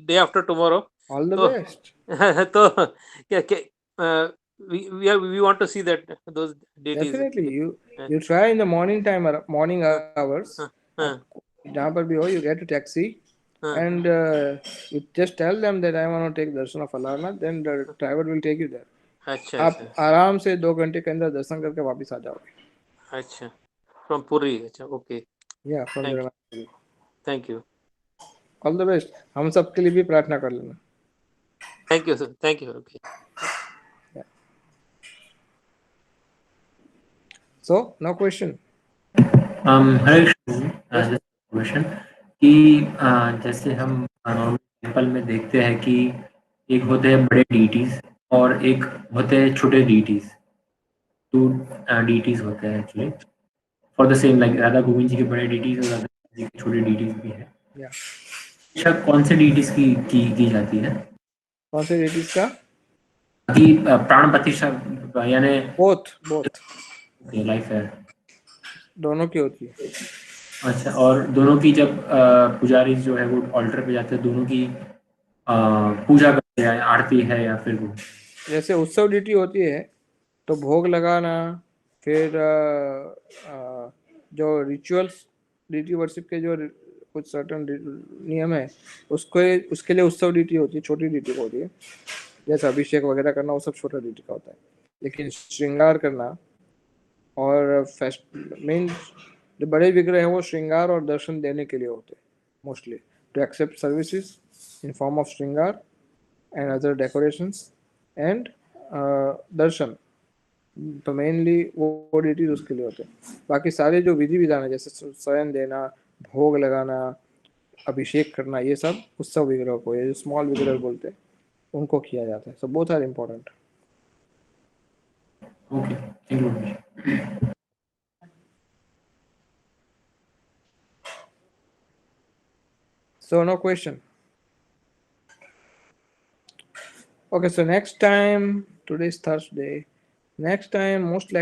day after tomorrow. All the best. तो we want to see that those deities. Definitely, you try in the morning hours. जहाँ पर भी हो, you get a taxi and you just tell them that I want to take darshan of Alarnath, then the driver will take you there. अच्छा, आप आराम से 2 घंटे के अंदर दर्शन करके वापस आ जाओगे। अच्छा, from Puri। अच्छा, okay. Yeah, from Jagannath. Thank you. All the best. हम सब के लिए भी प्रार्थना कर लेना। Thank you, sir. Thank you. Okay. Yeah. So, no question. Hare Krishna, question कि जैसे हम टेम्पल में देखते हैं कि एक होते हैं बड़े डीटीज और एक होते हैं छोटे डीटीज। 2 डीटीज होते हैं actually for the same, like Radha Govind ji के बड़े डीटीज और राधा जी के छोटे डीटीज भी है। अच्छा, कौन से डीटीज की जाती है? कौन से डीटीज का? कि प्राण प्रतिष्ठा यानी बोथ लाइफ है, दोनों की होती है। अच्छा, और दोनों की जब पुजारी जो है वो ऑल्टर पे जाते हैं, दोनों की पूजा करते हैं, आरती है या फिर वो जैसे उत्सव ड्यूटी होती है तो भोग लगाना, फिर जो रिचुअल्स ड्यूटी वर्शिप के जो कुछ सर्टन नियम है उसके लिए उत्सव ड्यूटी होती है, छोटी ड्यूटी होती है। जैसे अभिषेक वगैरह करना वो सब छोटा ड्यूटी का होता है। लेकिन श्रृंगार करना और मेन जो बड़े विग्रह हैं वो श्रृंगार और दर्शन देने के लिए होते हैं mostly, to accept services in form of श्रृंगार एंड अदर डेकोरेशंस एंड दर्शन। तो मेनली वो ड्यूटीज उसके लिए होते हैं। बाकी सारे जो विधि विधान है जैसे स्वयं देना, भोग लगाना, अभिषेक करना, ये सब उत्सव विग्रह को, ये जो स्मॉल विग्रह बोलते हैं उनको किया जाता है। So both are important. Okay, thank you. So no question. Okay, so next time, today is Thursday. Next time, most likely